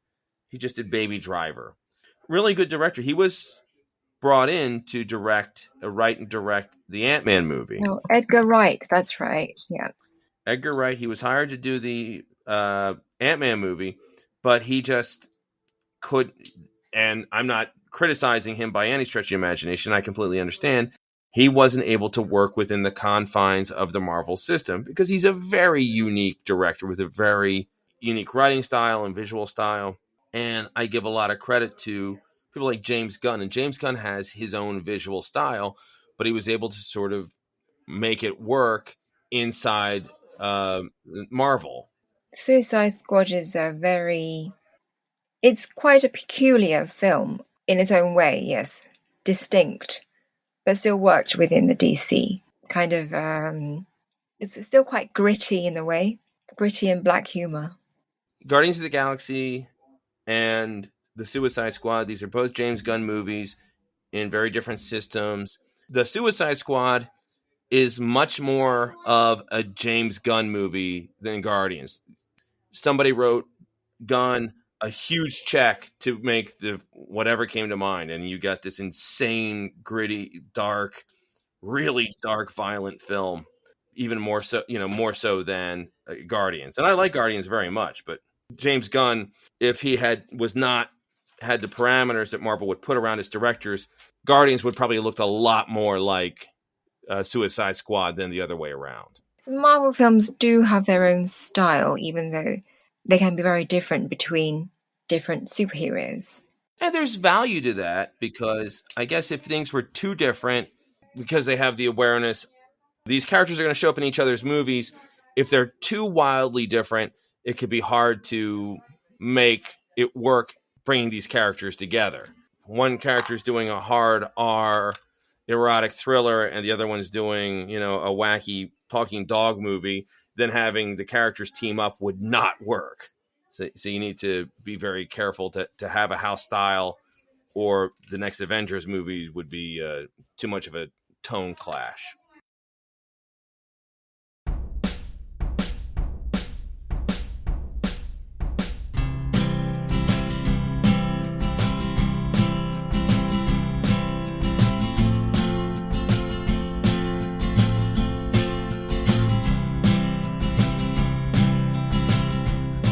he just did Baby Driver, really good director. He was brought in to write and direct the Ant-Man movie. Oh, Edgar Wright, that's right. Yeah, Edgar Wright. He was hired to do the Ant-Man movie, but he just couldn't. And I'm not criticizing him by any stretch of imagination. I completely understand. He wasn't able to work within the confines of the Marvel system because he's a very unique director with a very unique writing style and visual style. And I give a lot of credit to people like James Gunn. And James Gunn has his own visual style, but he was able to sort of make it work inside Marvel. Suicide Squad is it's quite a peculiar film in its own way, yes. Distinct, but still worked within the DC. Kind of, it's still quite gritty in a way. Gritty and black humor. Guardians of the Galaxy and the Suicide Squad, these are both James Gunn movies in very different systems. The Suicide Squad is much more of a James Gunn movie than Guardians. Somebody wrote Gunn a huge check to make the whatever came to mind, and you got this insane, gritty, dark, really dark, violent film. Even more so than Guardians. And I like Guardians very much, but James Gunn, if he had the parameters that Marvel would put around his directors, Guardians would probably have looked a lot more like Suicide Squad than the other way around. Marvel films do have their own style, even though they can be very different between different superheroes. And there's value to that, because I guess if things were too different, because they have the awareness, these characters are going to show up in each other's movies. If they're too wildly different, it could be hard to make it work bringing these characters together. One character's doing a hard R erotic thriller and the other one's doing, a wacky talking dog movie, then having the characters team up would not work. So you need to be very careful to have a house style, or the next Avengers movie would be too much of a tone clash.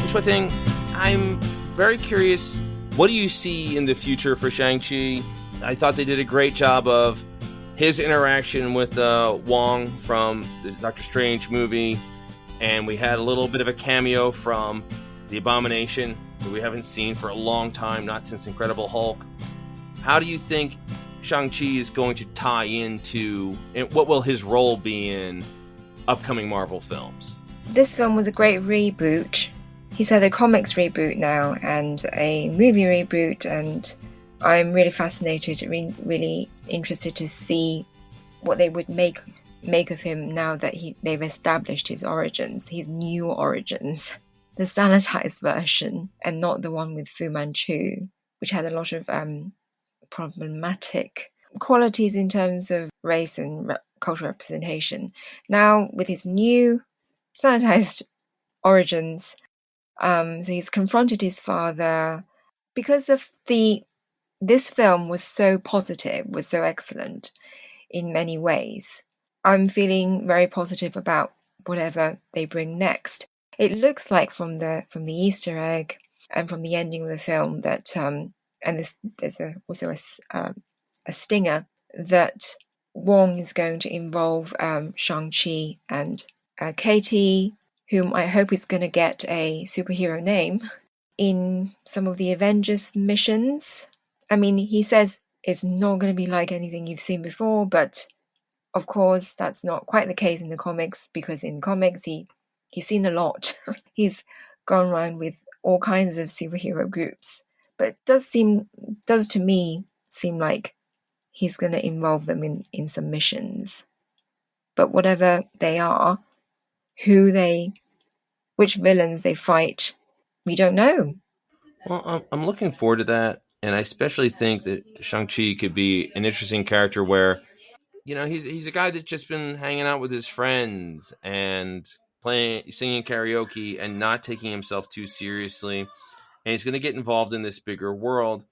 Xueting, I'm very curious, what do you see in the future for Shang-Chi? I thought they did a great job of his interaction with Wong from the Doctor Strange movie, and we had a little bit of a cameo from the Abomination, who we haven't seen for a long time, not since Incredible Hulk. How do you think Shang-Chi is going to tie into, and what will his role be in upcoming Marvel films? This film was a great reboot. He's had a comics reboot now and a movie reboot, and I'm really fascinated, really interested to see what they would make of him now that they've established his origins, his new origins, the sanitized version, and not the one with Fu Manchu, which had a lot of problematic qualities in terms of race and cultural representation. Now, with his new sanitized origins, so he's confronted his father because of this film was so positive, was so excellent in many ways. I'm feeling very positive about whatever they bring next. It looks like from the Easter egg and from the ending of the film that and there's also a stinger that Wong is going to involve Shang-Chi and Katie, whom I hope is going to get a superhero name, in some of the Avengers missions. I mean, he says it's not going to be like anything you've seen before, but of course that's not quite the case in the comics, because in comics he's seen a lot. He's gone around with all kinds of superhero groups, but it does to me seem like he's going to involve them in some missions. But whatever they are, which villains they fight, we don't know. Well, I'm looking forward to that, and I especially think that Shang-Chi could be an interesting character where, he's a guy that's just been hanging out with his friends and singing karaoke and not taking himself too seriously, and he's going to get involved in this bigger world.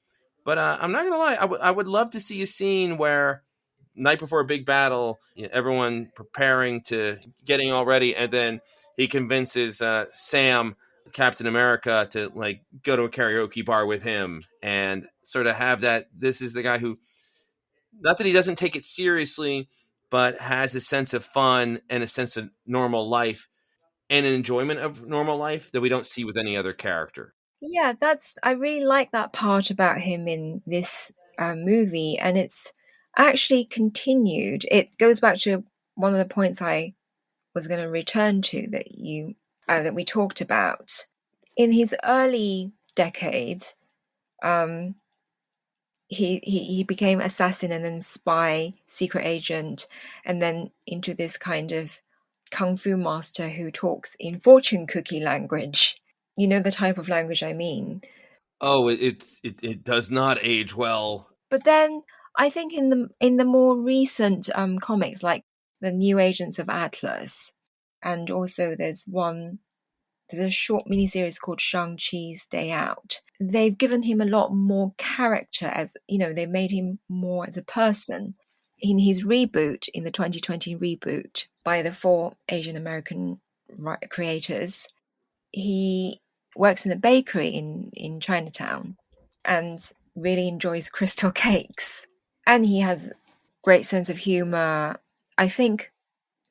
But I'm not going to lie, I would love to see a scene where night before a big battle, everyone preparing to getting all ready, and then he convinces Sam, Captain America, to go to a karaoke bar with him and sort of have that. This is the guy who, not that he doesn't take it seriously, but has a sense of fun and a sense of normal life and an enjoyment of normal life that we don't see with any other character. Yeah, I really like that part about him in this movie, and it's actually continued. It goes back to one of the points I was going to return to that we talked about. In his early decades, he became assassin and then spy, secret agent, and then into this kind of kung fu master who talks in fortune cookie language. You know the type of language I mean. Oh, it does not age well. But then I think in the more recent comics, like the New Agents of Atlas, and also there's a short miniseries called Shang-Chi's Day Out. They've given him a lot more character, as they made him more as a person. In his reboot, in the 2020 reboot by the 4 Asian American creators, he works in a bakery in Chinatown and really enjoys crystal cakes. And he has great sense of humor. I think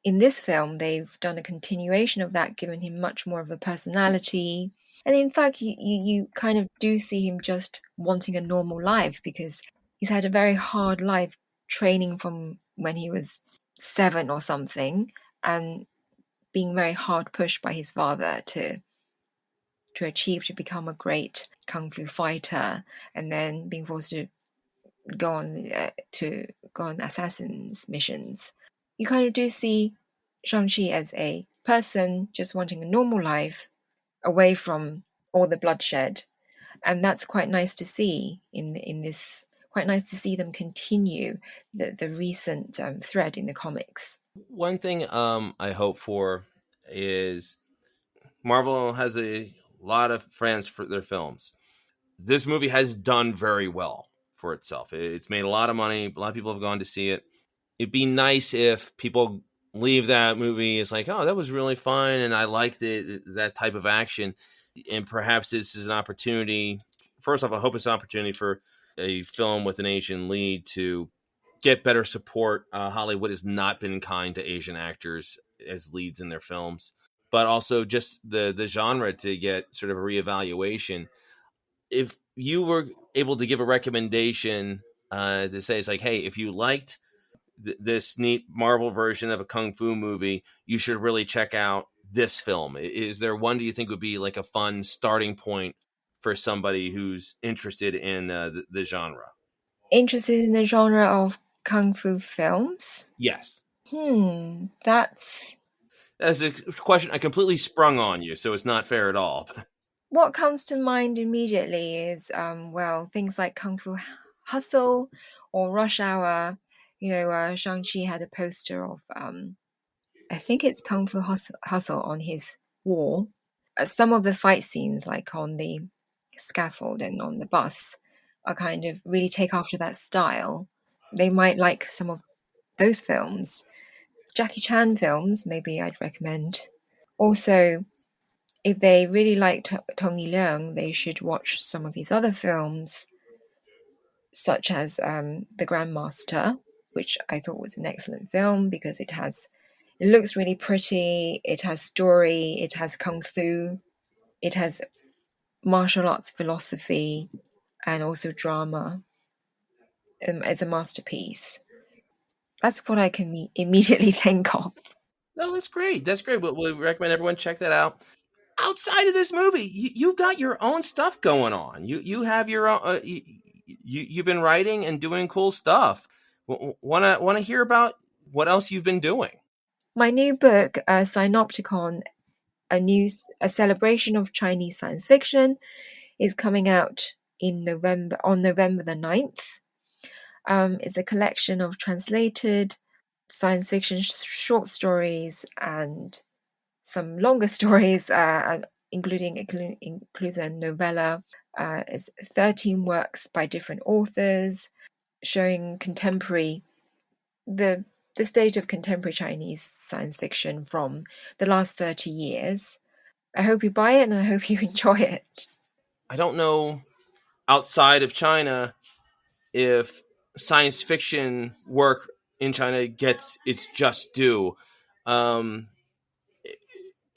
in this film, they've done a continuation of that, given him much more of a personality. And in fact, you kind of do see him just wanting a normal life, because he's had a very hard life training from when he was 7 or something, and being very hard pushed by his father to become a great kung fu fighter, and then being forced to go on assassins missions. You kind of do see Shang-Chi as a person just wanting a normal life away from all the bloodshed, and that's quite nice to see in this. Quite nice to see them continue the recent thread in the comics. One thing I hope for is Marvel has a lot of fans for their films. This movie has done very well for itself. It's made a lot of money. A lot of people have gone to see it. It'd be nice if people leave that movie as like, oh, that was really fun, and I liked it, that type of action. And perhaps this is an opportunity. First off, I hope it's an opportunity for a film with an Asian lead to get better support. Hollywood has not been kind to Asian actors as leads in their films, but also just the genre to get sort of a reevaluation. If you were able to give a recommendation to say, it's like, hey, if you liked this neat Marvel version of a kung fu movie, you should really check out this film. Is there one, do you think, would be like a fun starting point for somebody who's interested in the genre? Interested in the genre of kung fu films? Yes. That's That's a question I completely sprung on you, so it's not fair at all. what comes to mind immediately is things like Kung Fu Hustle or Rush Hour. Shang-Chi had a poster of I think it's Kung Fu Hustle on his wall. Some of the fight scenes, like on the scaffold and on the bus, are kind of really take after that style. They might like some of those films. Jackie Chan films, maybe I'd recommend. Also, if they really like Tony Leung, they should watch some of his other films, such as The Grandmaster, which I thought was an excellent film because it looks really pretty, it has story, it has kung fu, it has martial arts philosophy, and also drama. It's a masterpiece. That's what I can immediately think of. No, that's great. That's great. We'll recommend everyone check that out. Outside of this movie, you've got your own stuff going on. You have your own. You've been writing and doing cool stuff. Want to hear about what else you've been doing? My new book, Synopticon, a celebration of Chinese science fiction, is coming out on November the 9th. It's a collection of translated science fiction short stories and some longer stories, includes a novella. It's 13 works by different authors, showing the state of contemporary Chinese science fiction from the last 30 years. I hope you buy it and I hope you enjoy it. I don't know outside of China if science fiction work in China gets its just due. And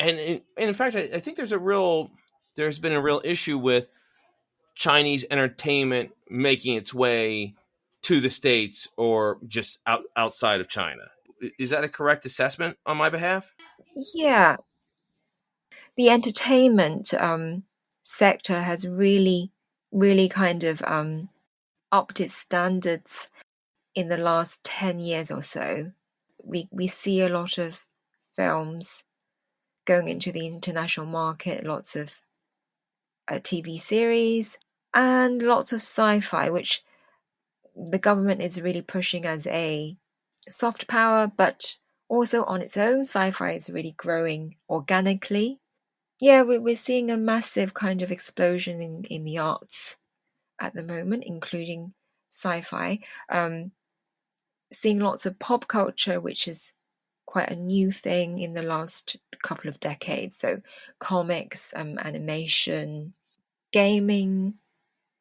in fact, I think there's been a real issue with Chinese entertainment making its way to the States or just outside of China. Is that a correct assessment on my behalf? Yeah, the entertainment sector has really, really kind of upped its standards in the last 10 years or so. We see a lot of films going into the international market, lots of TV series, and lots of sci-fi, which the government is really pushing as a soft power, but also on its own, sci-fi is really growing organically. Yeah, we're seeing a massive kind of explosion in the arts at the moment, including sci-fi. Seeing lots of pop culture, which is quite a new thing in the last couple of decades. So comics, animation, gaming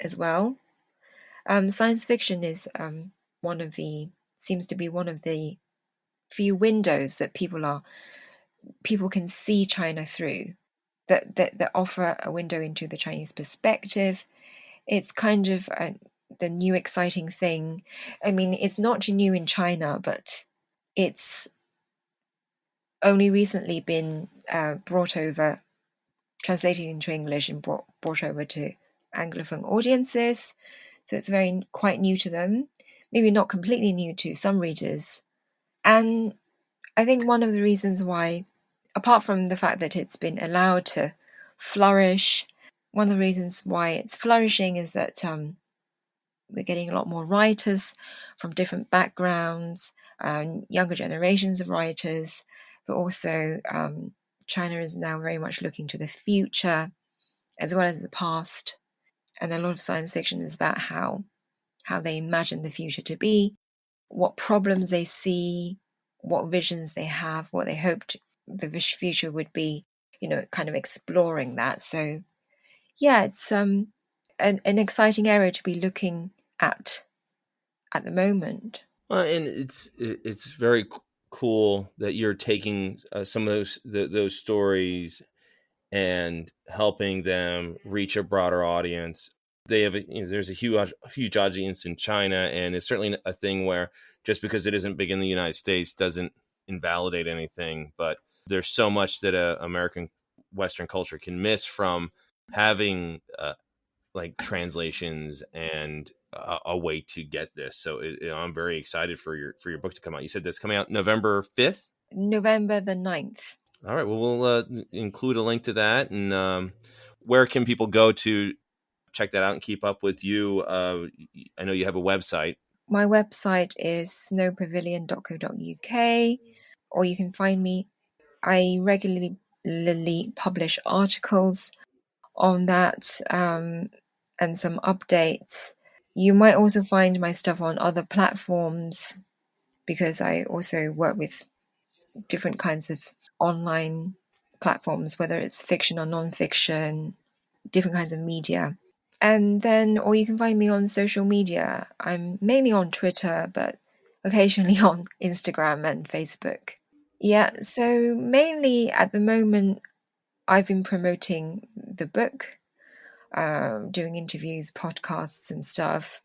as well. Science fiction is seems to be one of the few windows that people can see China through, that offer a window into the Chinese perspective. It's kind of the new exciting thing. I mean, it's not new in China, but it's only recently been translated into English and brought over to Anglophone audiences. So it's quite new to them. Maybe not completely new to some readers. And I think one of the reasons why, apart from the fact that it's been allowed to flourish, one of the reasons why it's flourishing is that we're getting a lot more writers from different backgrounds, younger generations of writers, but also China is now very much looking to the future as well as the past. And a lot of science fiction is about how they imagine the future to be, what problems they see, what visions they have, what they hoped the future would be, kind of exploring that. So yeah, it's an exciting area to be looking at the moment. Well, and it's very cool that you're taking some of those stories and helping them reach a broader audience. They have there's a huge audience in China, and it's certainly a thing where just because it isn't big in the United States doesn't invalidate anything. But there's so much that American Western culture can miss from having like translations and a way to get this. So I'm very excited for your book to come out. You said that's coming out November 5th. November the 9th. All right. Well, we'll include a link to that. And where can people go to check that out and keep up with you? I know you have a website. My website is snowpavilion.co.uk, or you can find me. I regularly publish articles on that and some updates. You might also find my stuff on other platforms because I also work with different kinds of online platforms, whether it's fiction or non-fiction, different kinds of media. And then, or you can find me on social media. I'm mainly on Twitter, but occasionally on Instagram and Facebook. Yeah, so mainly at the moment, I've been promoting the book, doing interviews, podcasts and stuff,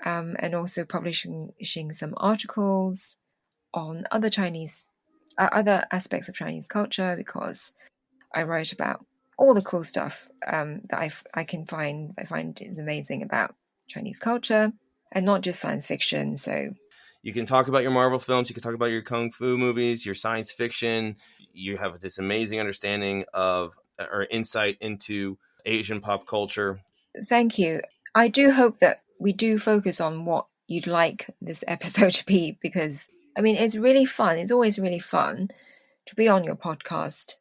and also publishing some articles on other other aspects of Chinese culture, because I write about all the cool stuff that I find is amazing about Chinese culture, and not just science fiction. So you can talk about your Marvel films, you can talk about your kung fu movies, your science fiction. You have this amazing understanding of or insight into Asian pop culture. Thank you. I do hope that we do focus on what you'd like this episode to be, because I mean, it's really fun. It's always really fun to be on your podcast.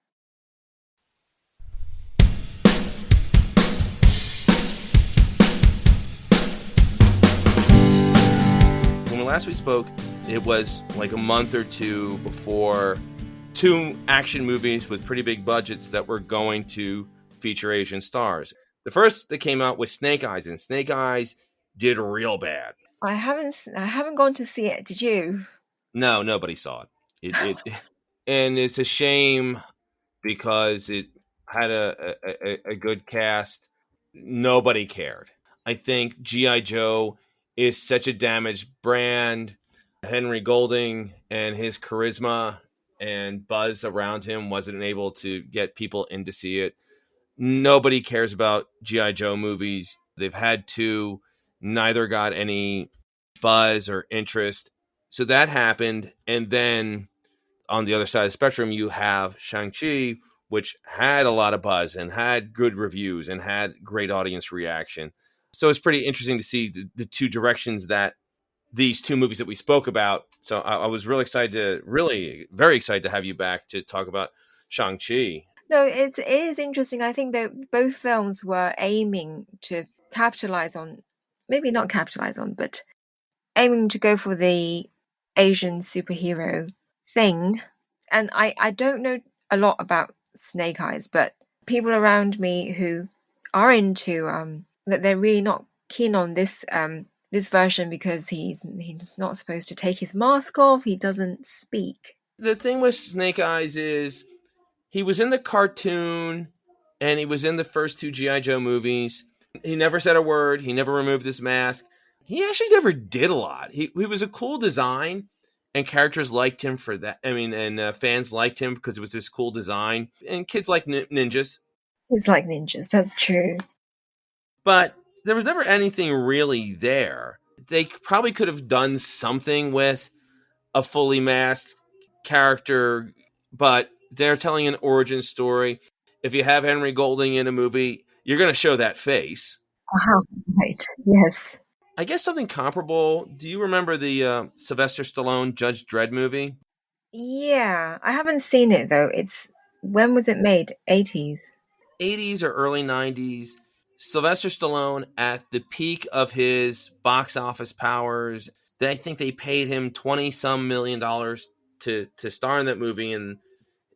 When last we spoke, it was like a month or two before two action movies with pretty big budgets that were going to feature Asian stars. The first that came out was Snake Eyes, and Snake Eyes did real bad. I haven't gone to see it. Did you? No, nobody saw it. And it's a shame because it had a good cast. Nobody cared. I think G.I. Joe is such a damaged brand. Henry Golding and his charisma and buzz around him wasn't able to get people in to see it. Nobody cares about G.I. Joe movies. They've had two. Neither got any buzz or interest. So that happened. And then on the other side of the spectrum, you have Shang-Chi, which had a lot of buzz and had good reviews and had great audience reaction. So it's pretty interesting to see the two directions that these two movies that we spoke about. So I was very excited to have you back to talk about Shang-Chi. No, it is interesting. I think that both films were aiming to capitalize on, maybe not capitalize on, but aiming to go for the Asian superhero thing. And I don't know a lot about Snake Eyes, but people around me who are into that they're really not keen on this this version because he's not supposed to take his mask off. He doesn't speak. The thing with Snake Eyes is he was in the cartoon and he was in the first two G.I. Joe movies. He never said a word. He never removed his mask. He actually never did a lot. He was a cool design, and characters liked him for that. I mean, and fans liked him because it was this cool design. And kids like ninjas. It's like ninjas. That's true. But there was never anything really there. They probably could have done something with a fully masked character, but they're telling an origin story. If you have Henry Golding in a movie, you're going to show that face. Right. Yes. I guess something comparable. Do you remember the Sylvester Stallone Judge Dredd movie? Yeah, I haven't seen it though. When was it made? 80s? 80s or early 90s. Sylvester Stallone at the peak of his box office powers. I think they paid him $20-some million to star in that movie, and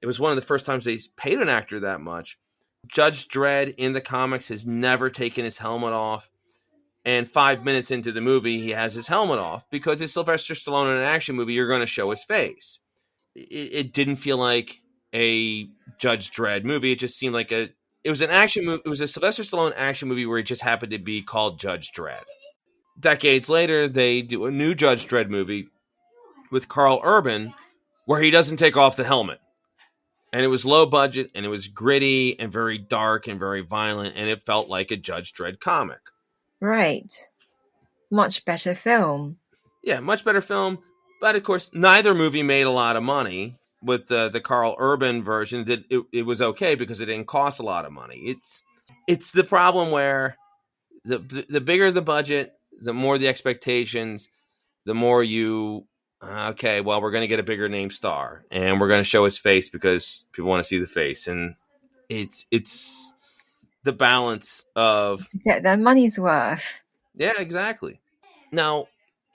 it was one of the first times they paid an actor that much. Judge Dredd in the comics has never taken his helmet off. And 5 minutes into the movie, he has his helmet off because it's Sylvester Stallone in an action movie. You're going to show his face. It didn't feel like a Judge Dredd movie. It just seemed like it was an action movie. It was a Sylvester Stallone action movie where it just happened to be called Judge Dredd. Decades later, they do a new Judge Dredd movie with Carl Urban where he doesn't take off the helmet. And it was low budget, and it was gritty and very dark and very violent, and it felt like a Judge Dredd comic. Right. Much better film. Yeah, much better film. But, of course, neither movie made a lot of money. With the Carl Urban version, it was okay because it didn't cost a lot of money. It's the problem where the bigger the budget, the more the expectations, the more you... Okay, well, we're going to get a bigger name star, and we're going to show his face because people want to see the face, and it's the balance of Get their money's worth. Yeah, exactly. Now,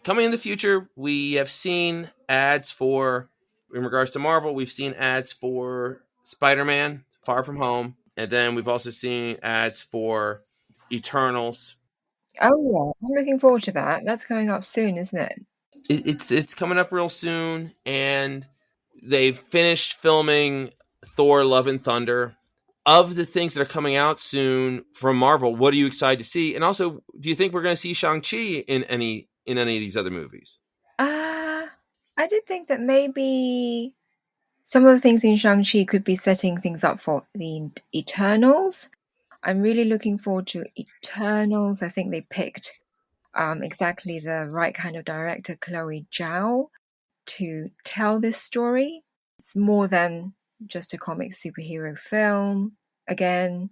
coming in the future, we have seen ads for, in regards to Marvel, we've seen ads for Spider-Man: Far From Home, and then we've also seen ads for Eternals. Oh yeah, I'm looking forward to that. That's coming up soon, isn't it? It's coming up real soon, and they've finished filming Thor: Love and Thunder. Of the things that are coming out soon from Marvel, what are you excited to see? And also, do you think we're going to see Shang-Chi in any of these other movies? I did think that maybe some of the things in Shang-Chi could be setting things up for the Eternals. I'm really looking forward to Eternals. I think they picked exactly the right kind of director, Chloe Zhao, to tell this story. It's more than just a comic superhero film. Again,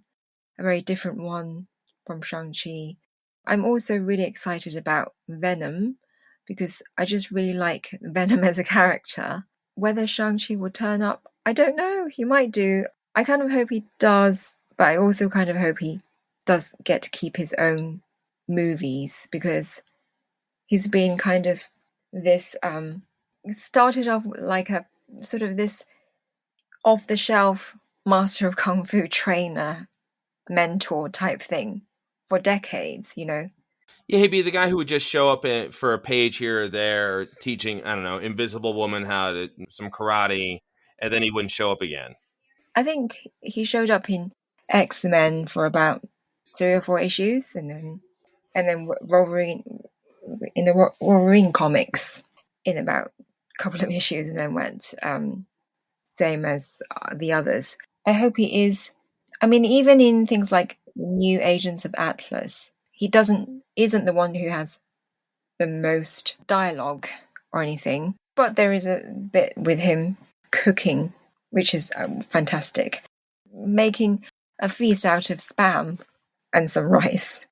a very different one from Shang-Chi. I'm also really excited about Venom because I just really like Venom as a character. Whether Shang-Chi will turn up, I don't know. He might do. I kind of hope he does, but I also kind of hope he does get to keep his own movies because he's been kind of this started off like a sort of this off-the-shelf master of kung fu trainer mentor type thing for decades, you know. Yeah, he'd be the guy who would just show up for a page here or there teaching, I don't know, Invisible Woman how to some karate, and then he wouldn't show up again. I think he showed up in X-Men for about 3 or 4 issues, and then Wolverine in the Wolverine comics in about a couple of issues, and then went same as the others. I hope he is. I mean, even in things like New Agents of Atlas, he isn't the one who has the most dialogue or anything, but there is a bit with him cooking, which is fantastic. Making a feast out of Spam and some rice,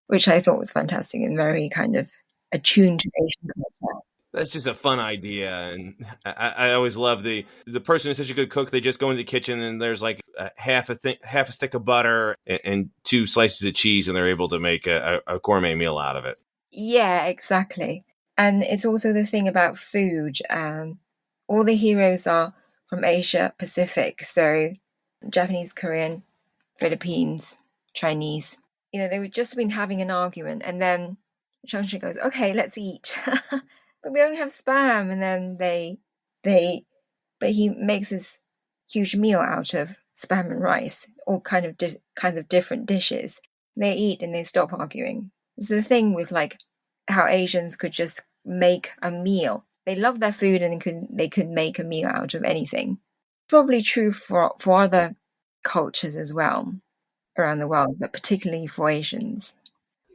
which I thought was fantastic and very kind of attuned to Asian culture. That's just a fun idea, and I always love the person who's such a good cook. They just go into the kitchen and there's like half a stick of butter and 2 slices of cheese, and they're able to make a gourmet meal out of it. Yeah, exactly. And it's also the thing about food. All the heroes are from Asia Pacific, so Japanese, Korean, Philippines, Chinese. You know, they were just been having an argument, and then Shang-Chi goes, "Okay, let's eat." But we only have Spam, and then but he makes this huge meal out of Spam and rice, all kinds of different dishes. They eat and they stop arguing. It's the thing with like how Asians could just make a meal. They love their food and they could make a meal out of anything. Probably true for other cultures as well around the world, but particularly for Asians.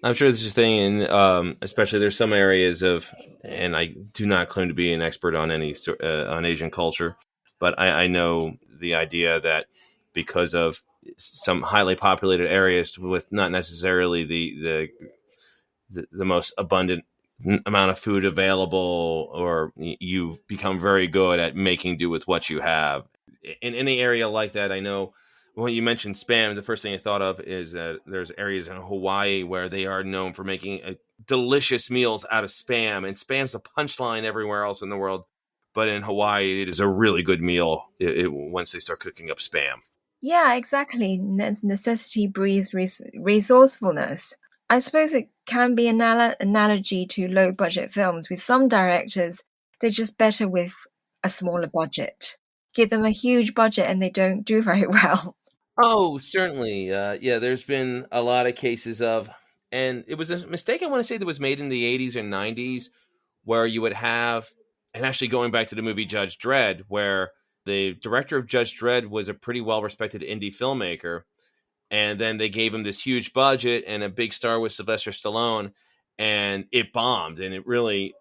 I'm sure this is a thing, and especially there's some areas of, and I do not claim to be an expert on any on Asian culture, but I know the idea that because of some highly populated areas with not necessarily the most abundant amount of food available, or you become very good at making do with what you have. In any area like that, I know. When you mentioned Spam, the first thing I thought of is that there's areas in Hawaii where they are known for making delicious meals out of Spam, and Spam's a punchline everywhere else in the world. But in Hawaii, it is a really good meal once they start cooking up Spam. Yeah, exactly. Necessity breeds resourcefulness. I suppose it can be an analogy to low budget films. With some directors, they're just better with a smaller budget. Give them a huge budget and they don't do very well. Oh, certainly. Yeah, there's been a lot of cases of, and it was a mistake I want to say that was made in the 80s or 90s, where you would have, and actually going back to the movie Judge Dredd, where the director of Judge Dredd was a pretty well respected indie filmmaker. And then they gave him this huge budget and a big star with Sylvester Stallone, and it bombed, and it really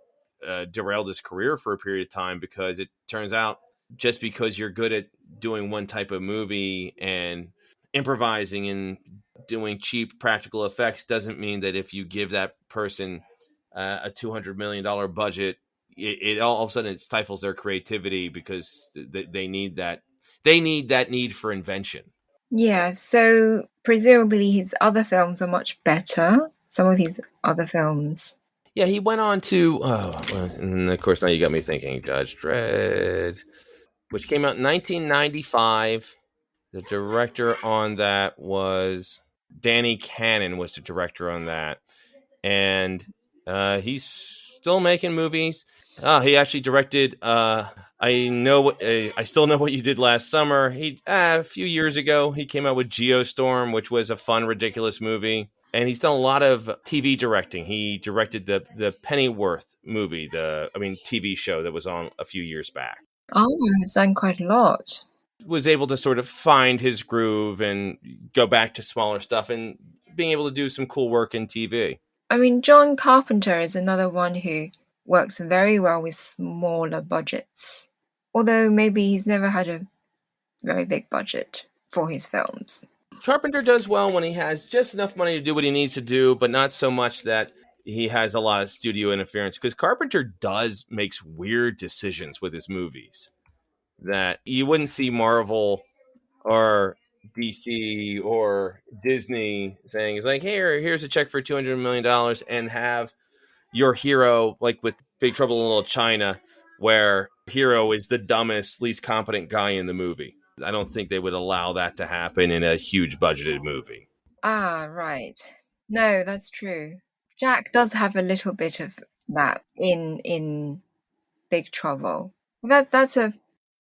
derailed his career for a period of time, because it turns out just because you're good at doing one type of movie and improvising and doing cheap practical effects doesn't mean that if you give that person a $200 million budget, it all of a sudden it stifles their creativity, because they need that need for invention. Yeah, so presumably his other films are much better. Some of these other films. Yeah, he went on to, and of course now you got me thinking, Judge Dredd, which came out in 1995. The director on that was Danny Cannon, was the director on that, and he's still making movies. He actually directed. I still know what you did last summer. A few years ago he came out with Geostorm, which was a fun, ridiculous movie. And he's done a lot of TV directing. He directed the Pennyworth movie, TV show that was on a few years back. Oh, he's done quite a lot. Was able to sort of find his groove and go back to smaller stuff and being able to do some cool work in TV. I mean, John Carpenter is another one who works very well with smaller budgets. Although maybe he's never had a very big budget for his films. Carpenter does well when he has just enough money to do what he needs to do, but not so much that he has a lot of studio interference, because Carpenter makes weird decisions with his movies that you wouldn't see Marvel or DC or Disney saying. It's like, hey, here's a check for $200 million and have your hero, like with Big Trouble in Little China, where hero is the dumbest, least competent guy in the movie. I don't think they would allow that to happen in a huge budgeted movie. Ah, right. No, that's true. Jack does have a little bit of that in Big Trouble. That's a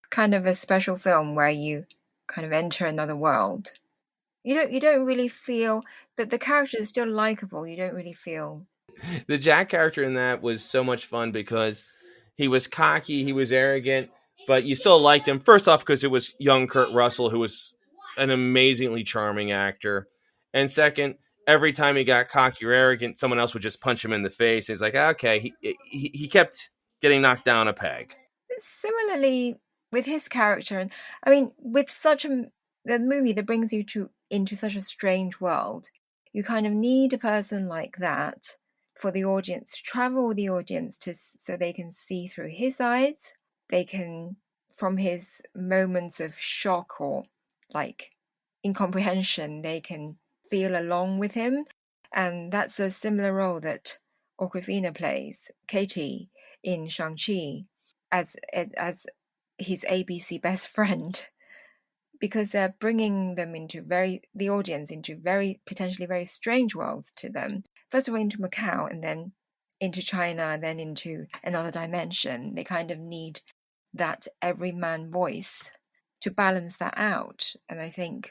kind of a special film where you kind of enter another world. You don't really feel that the character is still likable. You don't really feel. The Jack character in that was so much fun because he was cocky, he was arrogant, but you still liked him. First off, because it was young Kurt Russell, who was an amazingly charming actor. And second, every time he got cocky or arrogant, someone else would just punch him in the face. He's like, okay, he kept getting knocked down a peg. Similarly with his character, and I mean, with the movie that brings you into such a strange world, you kind of need a person like that for the audience to travel with the audience so they can see through his eyes. They can, from his moments of shock or like incomprehension, they can feel along with him. And that's a similar role that Awkwafina plays, Katie, in Shang-Chi, as his ABC best friend, because they're bringing them the audience into very potentially very strange worlds to them. First of all, into Macau, and then into China, and then into another dimension. They kind of need that everyman voice to balance that out. And I think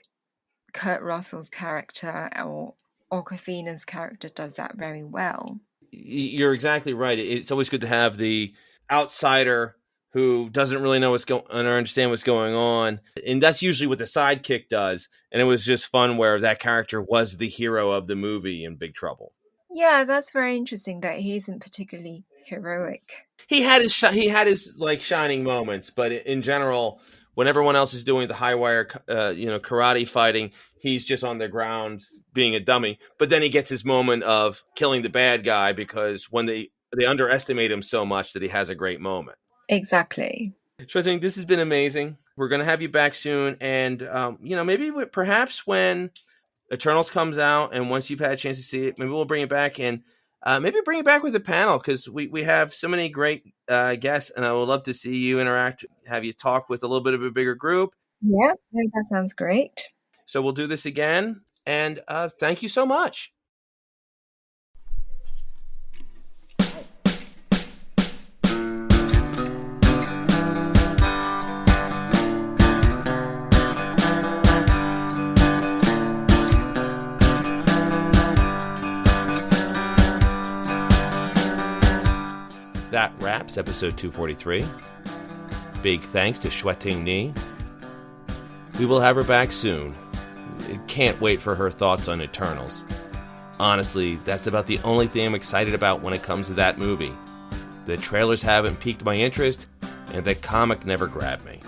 Kurt Russell's character or Awkwafina's character does that very well. You're exactly right. It's always good to have the outsider who doesn't really know what's going on or understand what's going on. And that's usually what the sidekick does. And it was just fun where that character was the hero of the movie in Big Trouble. Yeah, that's very interesting that he isn't particularly heroic. He had his like shining moments, but in general, when everyone else is doing the high wire, karate fighting, he's just on the ground being a dummy. But then he gets his moment of killing the bad guy, because when they underestimate him so much that he has a great moment. Exactly. Xueting, this has been amazing. We're going to have you back soon. And, maybe perhaps when Eternals comes out and once you've had a chance to see it, maybe we'll bring it back and maybe bring it back with a panel, because we have so many great guests, and I would love to see you interact, have you talk with a little bit of a bigger group. Yeah, that sounds great. So we'll do this again. And thank you so much. that wraps episode 243. Big thanks to Xueting Ni. We will have her back soon. Can't wait for her thoughts on Eternals. Honestly, that's about the only thing I'm excited about when it comes to that movie. The trailers haven't piqued my interest, and the comic never grabbed me.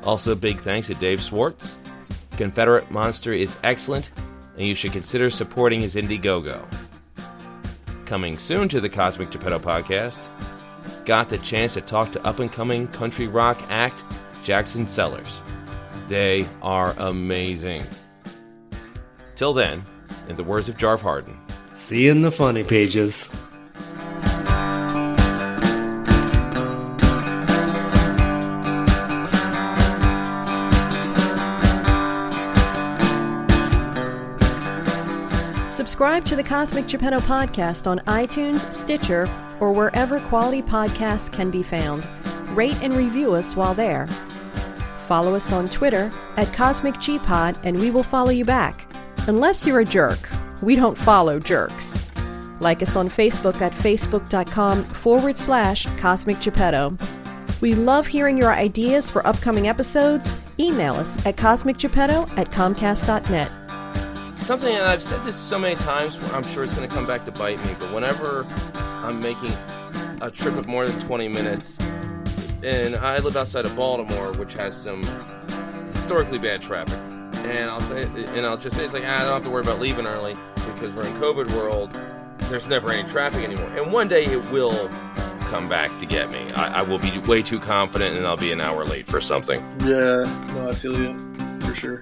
Also, big thanks to Dave Swartz. Confederate Monster is excellent, and you should consider supporting his Indiegogo. Coming soon to the Cosmic Geppetto podcast, got the chance to talk to up-and-coming country rock act Jackson Sellers. They are amazing. Till then, in the words of Jarv Harden, see you in the funny pages. Subscribe to the Cosmic Geppetto podcast on iTunes, Stitcher, or wherever quality podcasts can be found. Rate and review us while there. Follow us on Twitter at CosmicGPod, and we will follow you back. Unless you're a jerk. We don't follow jerks. Like us on Facebook at facebook.com/Cosmic Geppetto. We love hearing your ideas for upcoming episodes. Email us at cosmicgeppetto@comcast.net. something, and I've said this so many times, I'm sure it's going to come back to bite me, but whenever I'm making a trip of more than 20 minutes, and I live outside of Baltimore, which has some historically bad traffic, and I'll just say it's like, I don't have to worry about leaving early because we're in COVID world. There's never any traffic anymore, and one day it will come back to get me. I will be way too confident, and I'll be an hour late for something. Yeah, no, I feel you for sure.